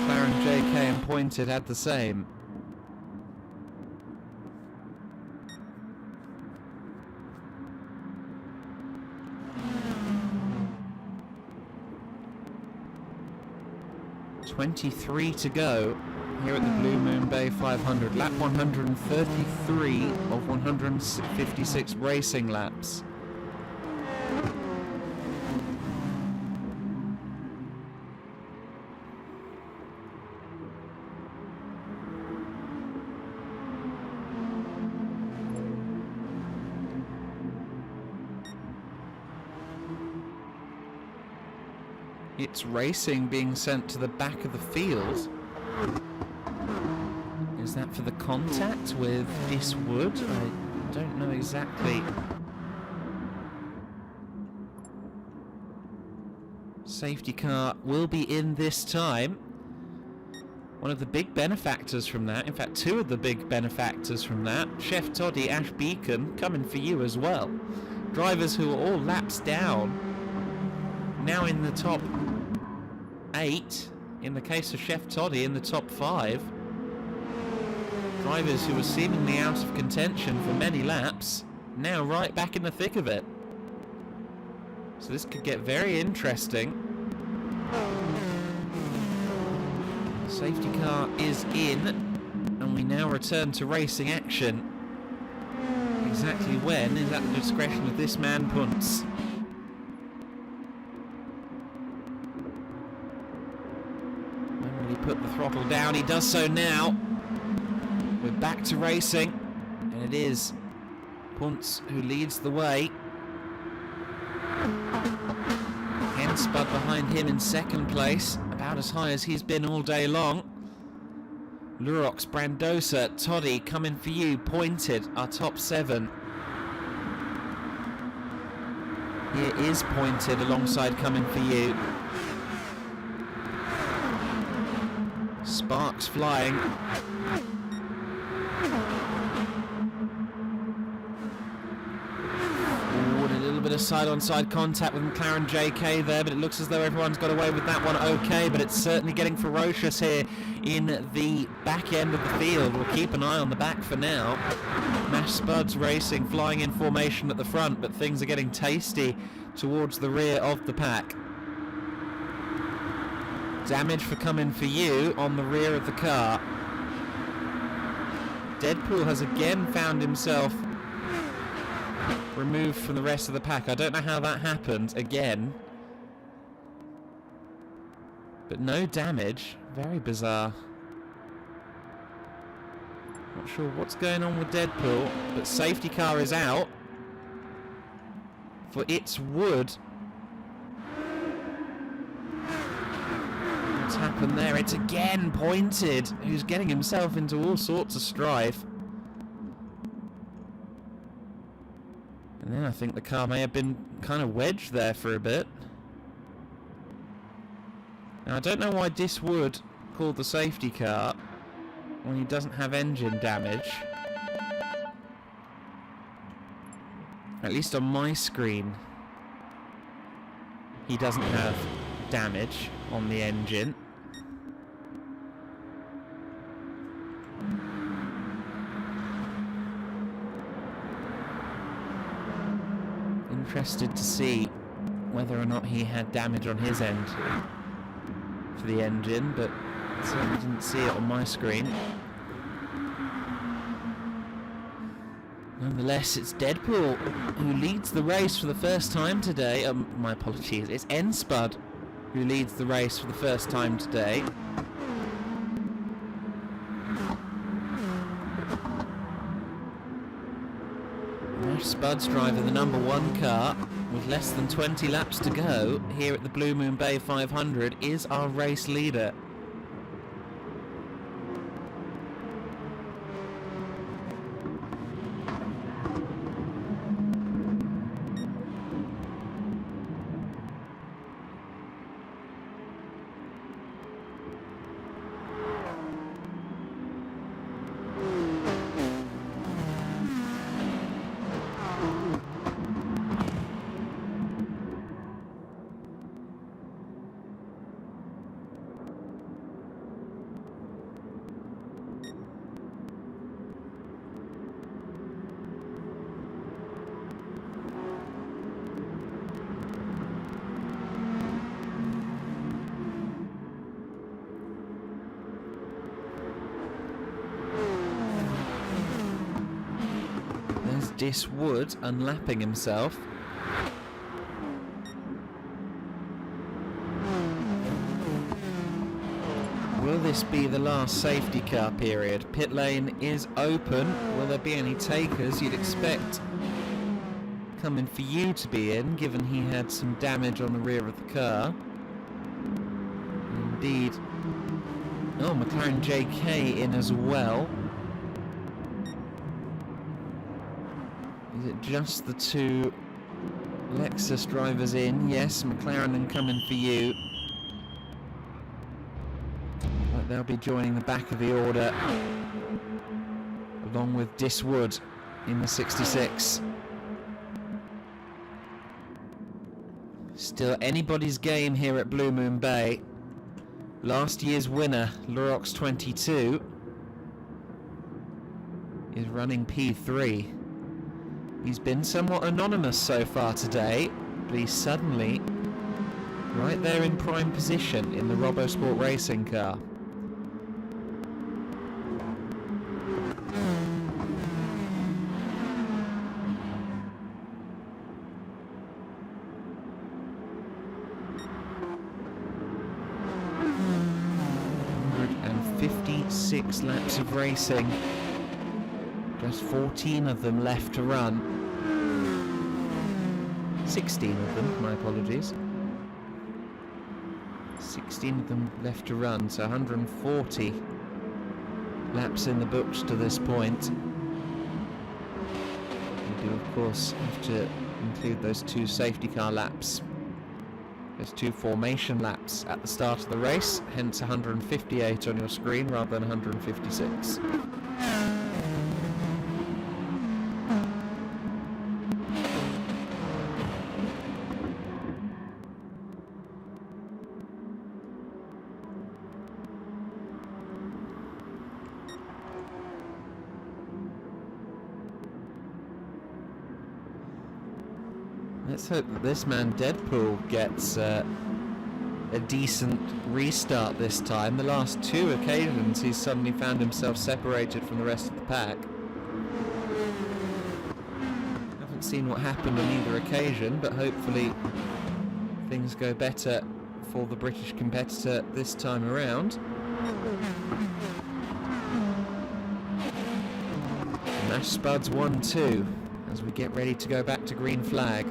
McLaren JK and Pointed had the same. .23 to go here at the Blue Moon Bay 500. Lap 133 of 156 racing laps. It's racing being sent to the back of the field. Is that for the contact with Diswood? I don't know exactly. Safety car will be in this time. One of the big benefactors from that, in fact two of the big benefactors from that, Chef Toddy, Ash Beacon, coming for you as well. Drivers who are all laps down, now in the top 8, in the case of Chef Toddy in the top 5. Drivers who were seemingly out of contention for many laps, now right back in the thick of it. So this could get very interesting. Safety car is in, and we now return to racing action. Exactly when is at the discretion of this man Punts. Put the throttle down, he does so now. We're back to racing, and it is Punts who leads the way. Ken Spud behind him in second place, about as high as he's been all day long. Lurox, Brandosa, Toddy coming for you. Pointed, our top 7. Here is Pointed alongside coming for you. Sparks flying. Forward, a little bit of side-on-side contact with McLaren JK there, but it looks as though everyone's got away with that one okay, but it's certainly getting ferocious here in the back end of the field. We'll keep an eye on the back for now. Mash Spuds Racing flying in formation at the front, but things are getting tasty towards the rear of the pack. Damage for coming for you on the rear of the car. Deadpool has again found himself removed from the rest of the pack. I don't know how that happened again. But no damage. Very bizarre. Not sure what's going on with Deadpool, but safety car is out for It's Wood. What's happened there? It's again Pointed, who's getting himself into all sorts of strife. And then I think the car may have been kind of wedged there for a bit. Now I don't know why Diswood called the safety car when he doesn't have engine damage. At least on my screen he doesn't have damage on the engine. Interested to see whether or not he had damage on his end for the engine, but certainly didn't see it on my screen. Nonetheless, it's Deadpool who leads the race for the first time today. My apologies, it's N-Spud who leads the race for the first time today. Spud's driving the number 1 car with less than 20 laps to go here at the Blue Moon Bay 500 is our race leader. Diswood unlapping himself. Will this be the last safety car period? Pit lane is open. Will there be any takers? You'd expect coming for you to be in, given he had some damage on the rear of the car. Indeed. Oh, McLaren JK in as well. Is it just the two Lexus drivers in? Yes, McLaren coming for you. But they'll be joining the back of the order along with Diswood in the 66. Still anybody's game here at Blue Moon Bay. Last year's winner, Lurox 22, is running P3. He's been somewhat anonymous so far today, but he's suddenly right there in prime position in the RoboSport racing car. .56 laps of racing. Just 14 of them left to run. 16 of them, my apologies. 16 of them left to run, so 140 laps in the books to this point. We do, of course, have to include those 2 safety car laps. There's 2 formation laps at the start of the race, hence 158 on your screen rather than 156. Let's hope that this man Deadpool gets a decent restart this time. The last two occasions he's suddenly found himself separated from the rest of the pack. Haven't seen what happened on either occasion, but hopefully things go better for the British competitor this time around. Nash Spuds 1-2 as we get ready to go back to green flag.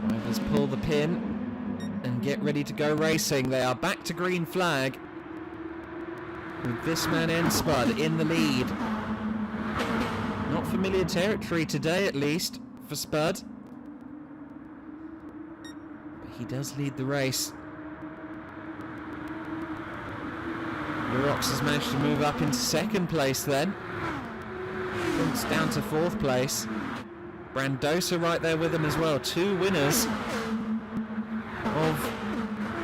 Drivers pull the pin and get ready to go racing. They are back to green flag with this man N-Spud in the lead. Not familiar territory today, at least, for Spud. But he does lead the race. Lurox has managed to move up into second place then. It's down to fourth place. Brandosa right there with him as well. Two winners of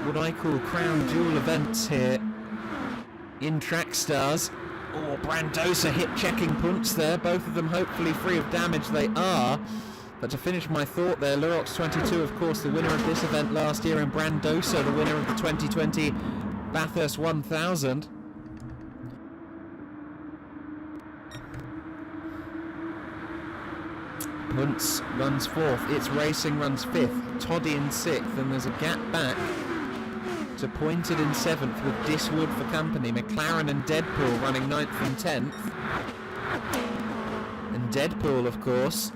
what I call crown jewel events here in Trackstars. Oh, Brandosa hip checking punts there, both of them hopefully free of damage. They are. But to finish my thought there, Lurox 22, of course, the winner of this event last year, and Brandosa, the winner of the 2020 Bathurst 1000. Punts runs fourth, It's Racing runs fifth, Toddy in sixth, and there's a gap back to Pointed in seventh with Diswood for company. McLaren and Deadpool running ninth and 10th. And Deadpool, of course,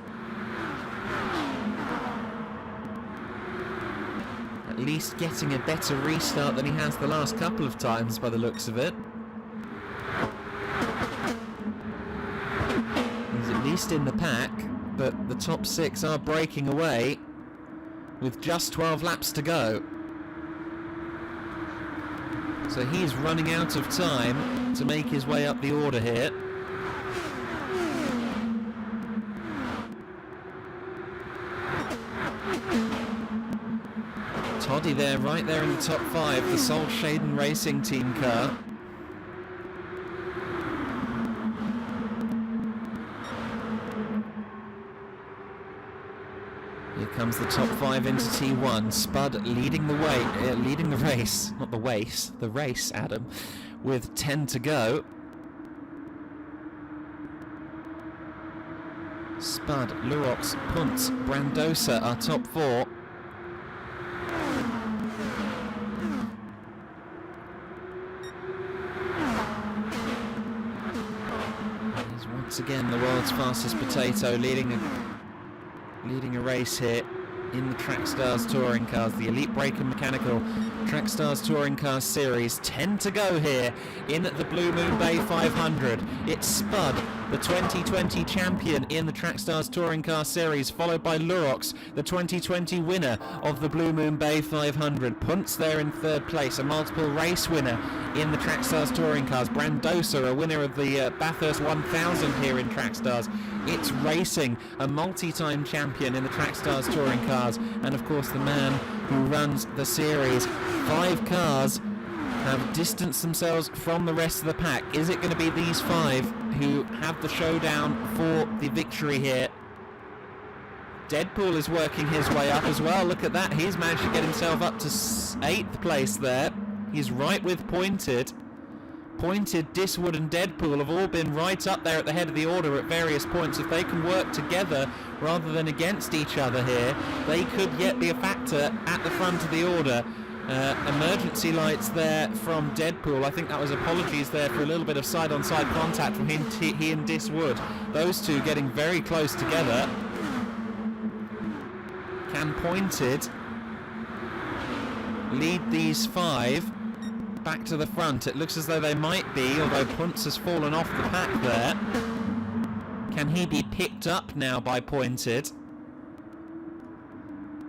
at least getting a better restart than he has the last couple of times by the looks of it. He's at least in the pack, but the top six are breaking away with just 12 laps to go. So he's running out of time to make his way up the order here. Toddy there, right there in the top five, the Sol Shaden Racing Team car. Here comes the top five into T1. Spud leading the way, leading the race, not the race, the race, Adam, with 10 to go. Spud, Lurox, Punts, Brandosa are top four. He's once again the world's fastest potato, leading a race here in the Trackstars Touring Cars, the Elite Brake and Mechanical Trackstars Touring Cars Series. 10 to go here in the Blue Moon Bay 500. It's Spud, the 2020 champion in the Trackstars Touring Car Series, followed by Lurox, the 2020 winner of the Blue Moon Bay 500. Punts there in third place, a multiple race winner in the Trackstars Touring Cars. Brandosa, a winner of the Bathurst 1000 here in Trackstars. It's Racing, a multi-time champion in the Trackstars Touring Cars, and of course the man who runs the series. 5 cars have distanced themselves from the rest of the pack. Is it going to be these 5 who have the showdown for the victory here? Deadpool is working his way up as well. Look at that, he's managed to get himself up to 8th place there. He's right with Pointed. Pointed, Diswood and Deadpool have all been right up there at the head of the order at various points. If they can work together rather than against each other here, they could yet be a factor at the front of the order. Emergency lights there from Deadpool. I think that was apologies there for a little bit of side-on-side contact from he and Diswood. Those two getting very close together. Can Pointed lead these 5 back to the front? It looks as though they might be, although Punts has fallen off the pack there. Can he be picked up now by Pointed?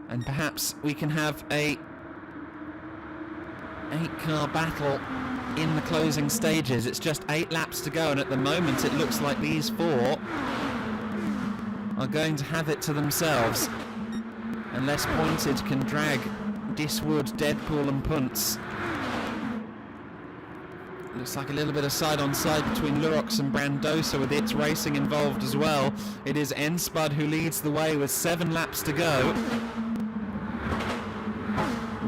And perhaps we can have a 8-car battle in the closing stages. It's just 8 laps to go, and at the moment it looks like these 4 are going to have it to themselves, unless Pointed can drag Diswood, Deadpool and Punts. Looks like a little bit of side-on-side between Lurox and Brandosa with its racing involved as well. It is N-Spud who leads the way with 7 laps to go.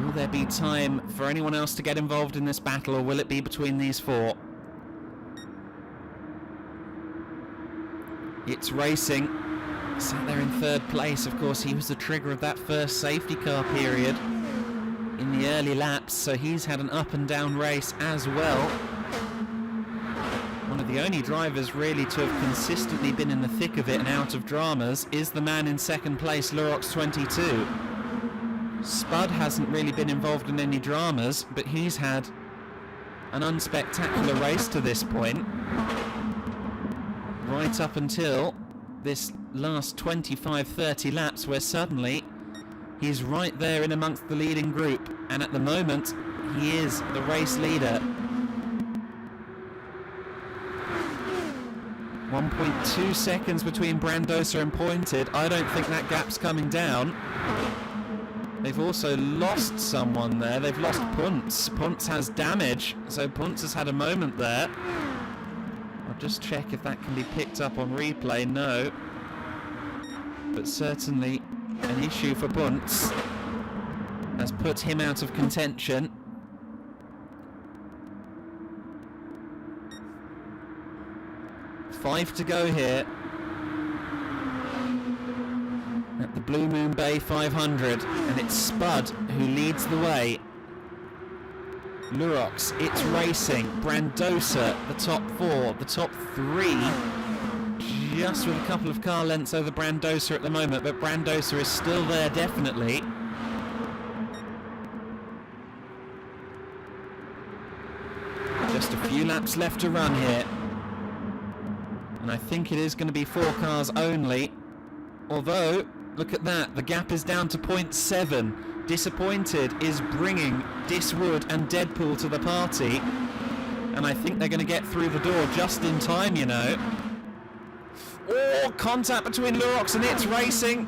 Will there be time for anyone else to get involved in this battle, or will it be between these 4? It's Racing. Sat there in 3rd place. Of course, he was the trigger of that first safety car period in the early laps, so he's had an up and down race as well. One of the only drivers really to have consistently been in the thick of it and out of dramas is the man in 2nd place, Lurox 22. Spud hasn't really been involved in any dramas, but he's had an unspectacular race to this point, right up until this last 25-30 laps, where suddenly he's right there in amongst the leading group, and at the moment he is the race leader. 1.2 seconds between Brandosa and Pointed. I don't think that gap's coming down. They've also lost someone there. They've lost Punts. Punts has damage, so Punts has had a moment there. I'll just check if that can be picked up on replay. No. But certainly an issue for Punts has put him out of contention. Five to go here at the Blue Moon Bay 500, and it's Spud who leads the way. Lurox, it's Racing, Brandosa, the top 4, the top 3, just with a couple of car lengths over Brandosa at the moment, but Brandosa is still there definitely. Just a few laps left to run here. And I think it is going to be 4 cars only. Although, look at that, the gap is down to 0.7. Disappointed is bringing Diswood and Deadpool to the party. And I think they're going to get through the door just in time, you know. Oh, contact between Lurox and It's Racing.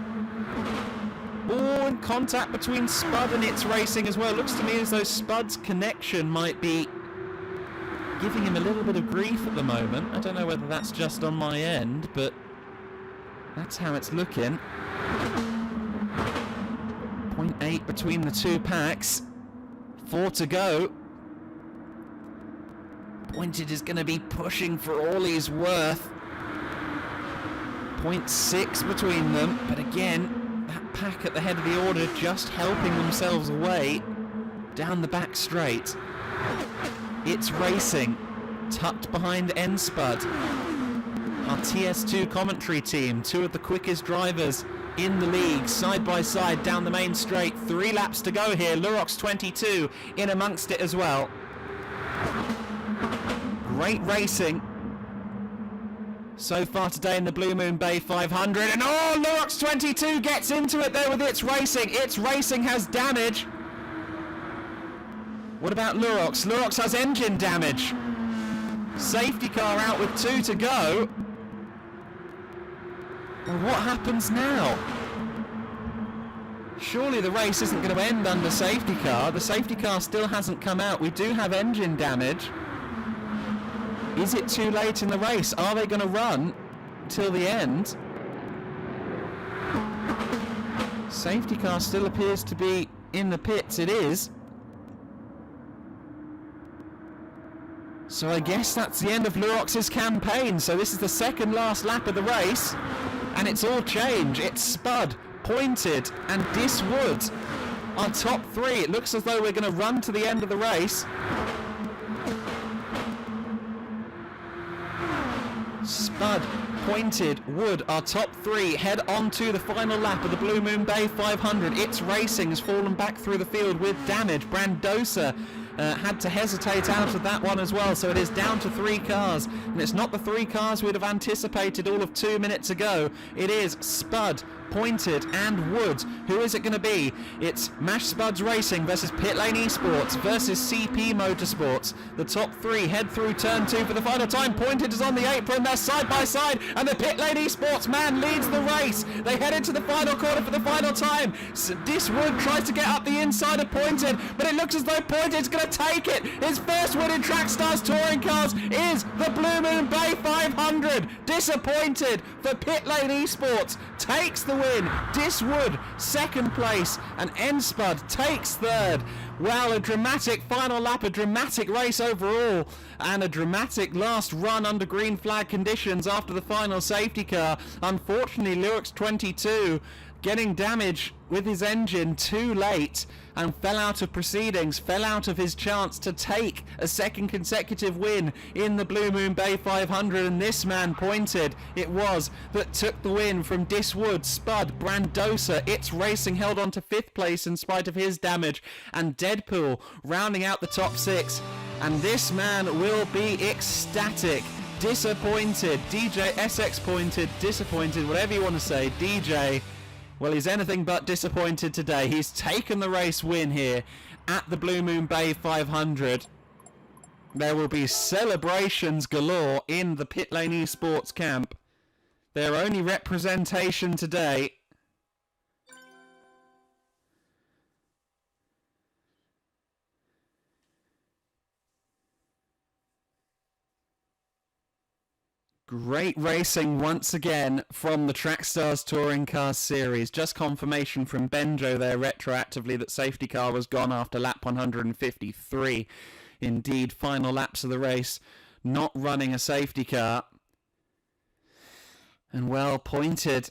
Oh, and contact between Spud and It's Racing as well. Looks to me as though Spud's connection might be giving him a little bit of grief at the moment. I don't know whether that's just on my end, but that's how it's looking. 0.8 between the 2 packs. 4 to go. Pointed is going to be pushing for all he's worth. 0.6 between them, but again, that pack at the head of the order just helping themselves away down the back straight. It's Racing, tucked behind N-Spud. Our TS2 commentary team, 2 of the quickest drivers in the league, side by side down the main straight. 3 laps to go here. Lurox 22 in amongst it as well. Great racing so far today in the Blue Moon Bay 500. And oh, Lurox 22 gets into it there with It's Racing. It's Racing has damage. What about Lurox? Lurox has engine damage. Safety car out with 2 to go. Well, what happens now? Surely the race isn't going to end under safety car. The safety car still hasn't come out. We do have engine damage. Is it too late in the race? Are they going to run till the end? Safety car still appears to be in the pits. It is. So I guess that's the end of Lurox's campaign. So this is the second last lap of the race, and it's all change. It's Spud, Pointed and Diswood, our top 3. It looks as though we're going to run to the end of the race. Spud, Pointed, Wood, our top 3, head on to the final lap of the Blue Moon Bay 500. It's Racing has fallen back through the field with damage. Brandosa had to hesitate out of that one as well, so it is down to 3 cars, and it's not the 3 cars we'd have anticipated all of 2 minutes ago. It is Spud, Pointed and Wood. Who is it going to be? It's Mash Spuds Racing versus Pit Lane Esports versus CP Motorsports. The top three head through turn 2 for the final time. Pointed is on the apron. They're side by side, and the Pit Lane Esports man leads the race. They head into the final corner for the final time. Diswood tries to get up the inside of Pointed, but it looks as though Pointed's going to take it. His first win in Trackstars Touring Cars is the Blue Moon Bay 500. Disappointed for Pit Lane Esports takes the win. Diswood second place, and Enspud takes third. Well, a dramatic final lap, a dramatic race overall, and a dramatic last run under green flag conditions after the final safety car. Unfortunately, Lurix 22 getting damage with his engine too late and fell out of proceedings, fell out of his chance to take a second consecutive win in the Blue Moon Bay 500, and this man Pointed it was that took the win from Diswood, Spud, Brandosa. It's Racing held on to 5th place in spite of his damage, and Deadpool rounding out the top 6, and this man will be ecstatic. Disappointed, DJ SX Pointed, disappointed, whatever you want to say, DJ. Well, he's anything but disappointed today. He's taken the race win here at the Blue Moon Bay 500. There will be celebrations galore in the Pit Lane Esports camp. Their only representation today. Great racing once again from the Trackstars Touring Car Series. Just confirmation from Benjo there retroactively that safety car was gone after lap 153. Indeed, final laps of the race, not running a safety car. And well, Pointed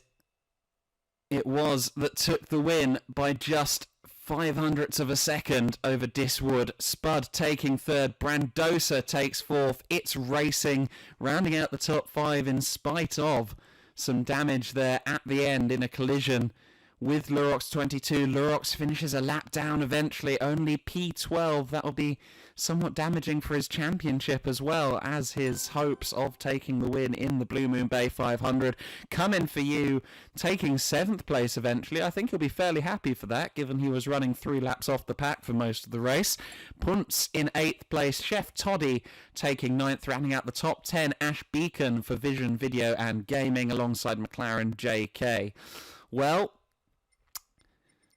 it was that took the win by just 0.05 of a second over Diswood. Spud taking third. Brandosa takes fourth. It's Racing rounding out the top 5 in spite of some damage there at the end in a collision with Lurox 22. Lurox finishes a lap down eventually, only P12. That will be somewhat damaging for his championship as well as his hopes of taking the win in the Blue Moon Bay 500. Coming for you, taking 7th place eventually. I think he'll be fairly happy for that, given he was running 3 laps off the pack for most of the race. Punts in 8th place. Chef Toddy taking 9th, rounding out the top 10. Ash Beacon for Vision, Video and Gaming alongside McLaren JK. Well,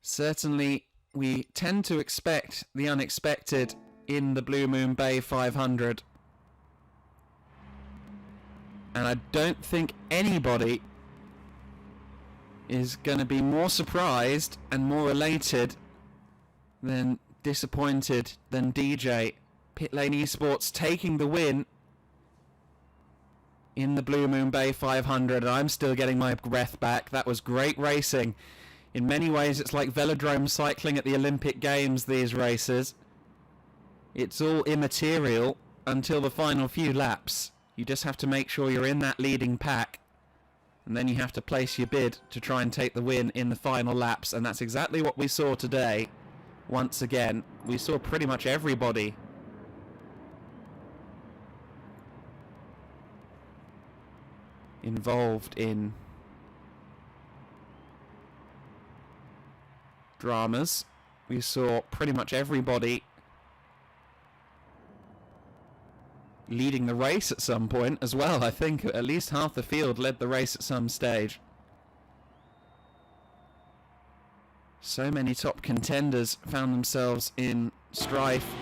certainly we tend to expect the unexpected in the Blue Moon Bay 500. And I don't think anybody is going to be more surprised and more elated than disappointed than DJ. Pit Lane Esports taking the win in the Blue Moon Bay 500. And I'm still getting my breath back. That was great racing. In many ways, it's like velodrome cycling at the Olympic Games, these races. It's all immaterial until the final few laps. You just have to make sure you're in that leading pack, and then you have to place your bid to try and take the win in the final laps, and that's exactly what we saw today. Once again, we saw pretty much everybody involved in dramas. We saw pretty much everybody leading the race at some point as well. I think at least half the field led the race at some stage. So many top contenders found themselves in strife.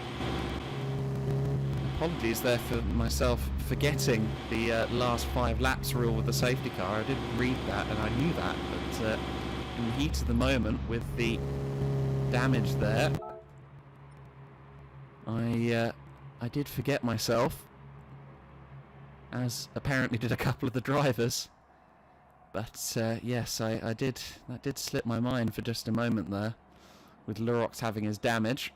Apologies there for myself forgetting the last 5 laps rule with the safety car. I did read that and I knew that, but in the heat of the moment with the damage there, I did forget myself, as apparently did a couple of the drivers. But yes, I did. That did slip my mind for just a moment there, with Lurox having his damage.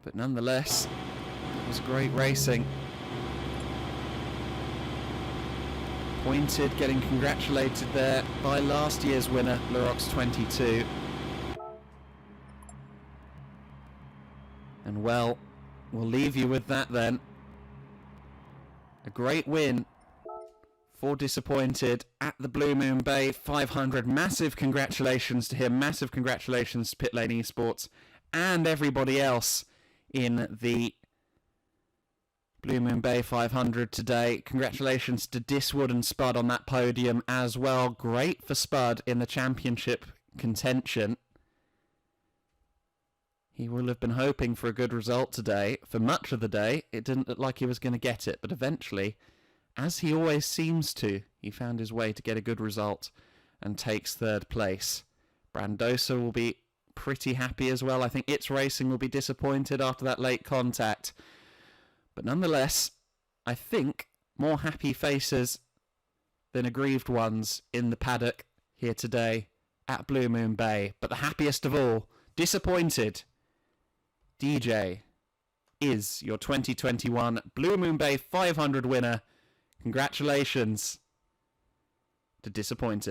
But nonetheless, it was great racing. Pointed getting congratulated there by last year's winner, Lurox 22. And well, we'll leave you with that then. A great win for Disappointed at the Blue Moon Bay 500. Massive congratulations to him. Massive congratulations to Pit Lane Esports and everybody else in the Blue Moon Bay 500 today. Congratulations to Diswood and Spud on that podium as well. Great for Spud in the championship contention. He will have been hoping for a good result today. For much of the day, it didn't look like he was going to get it, but eventually, as he always seems to, he found his way to get a good result and takes third place. Brandosa will be pretty happy as well. I think It's Racing will be disappointed after that late contact. But nonetheless, I think more happy faces than aggrieved ones in the paddock here today at Blue Moon Bay. But the happiest of all, Disappointed DJ is your 2021 Blue Moon Bay 500 winner. Congratulations to Disappointed.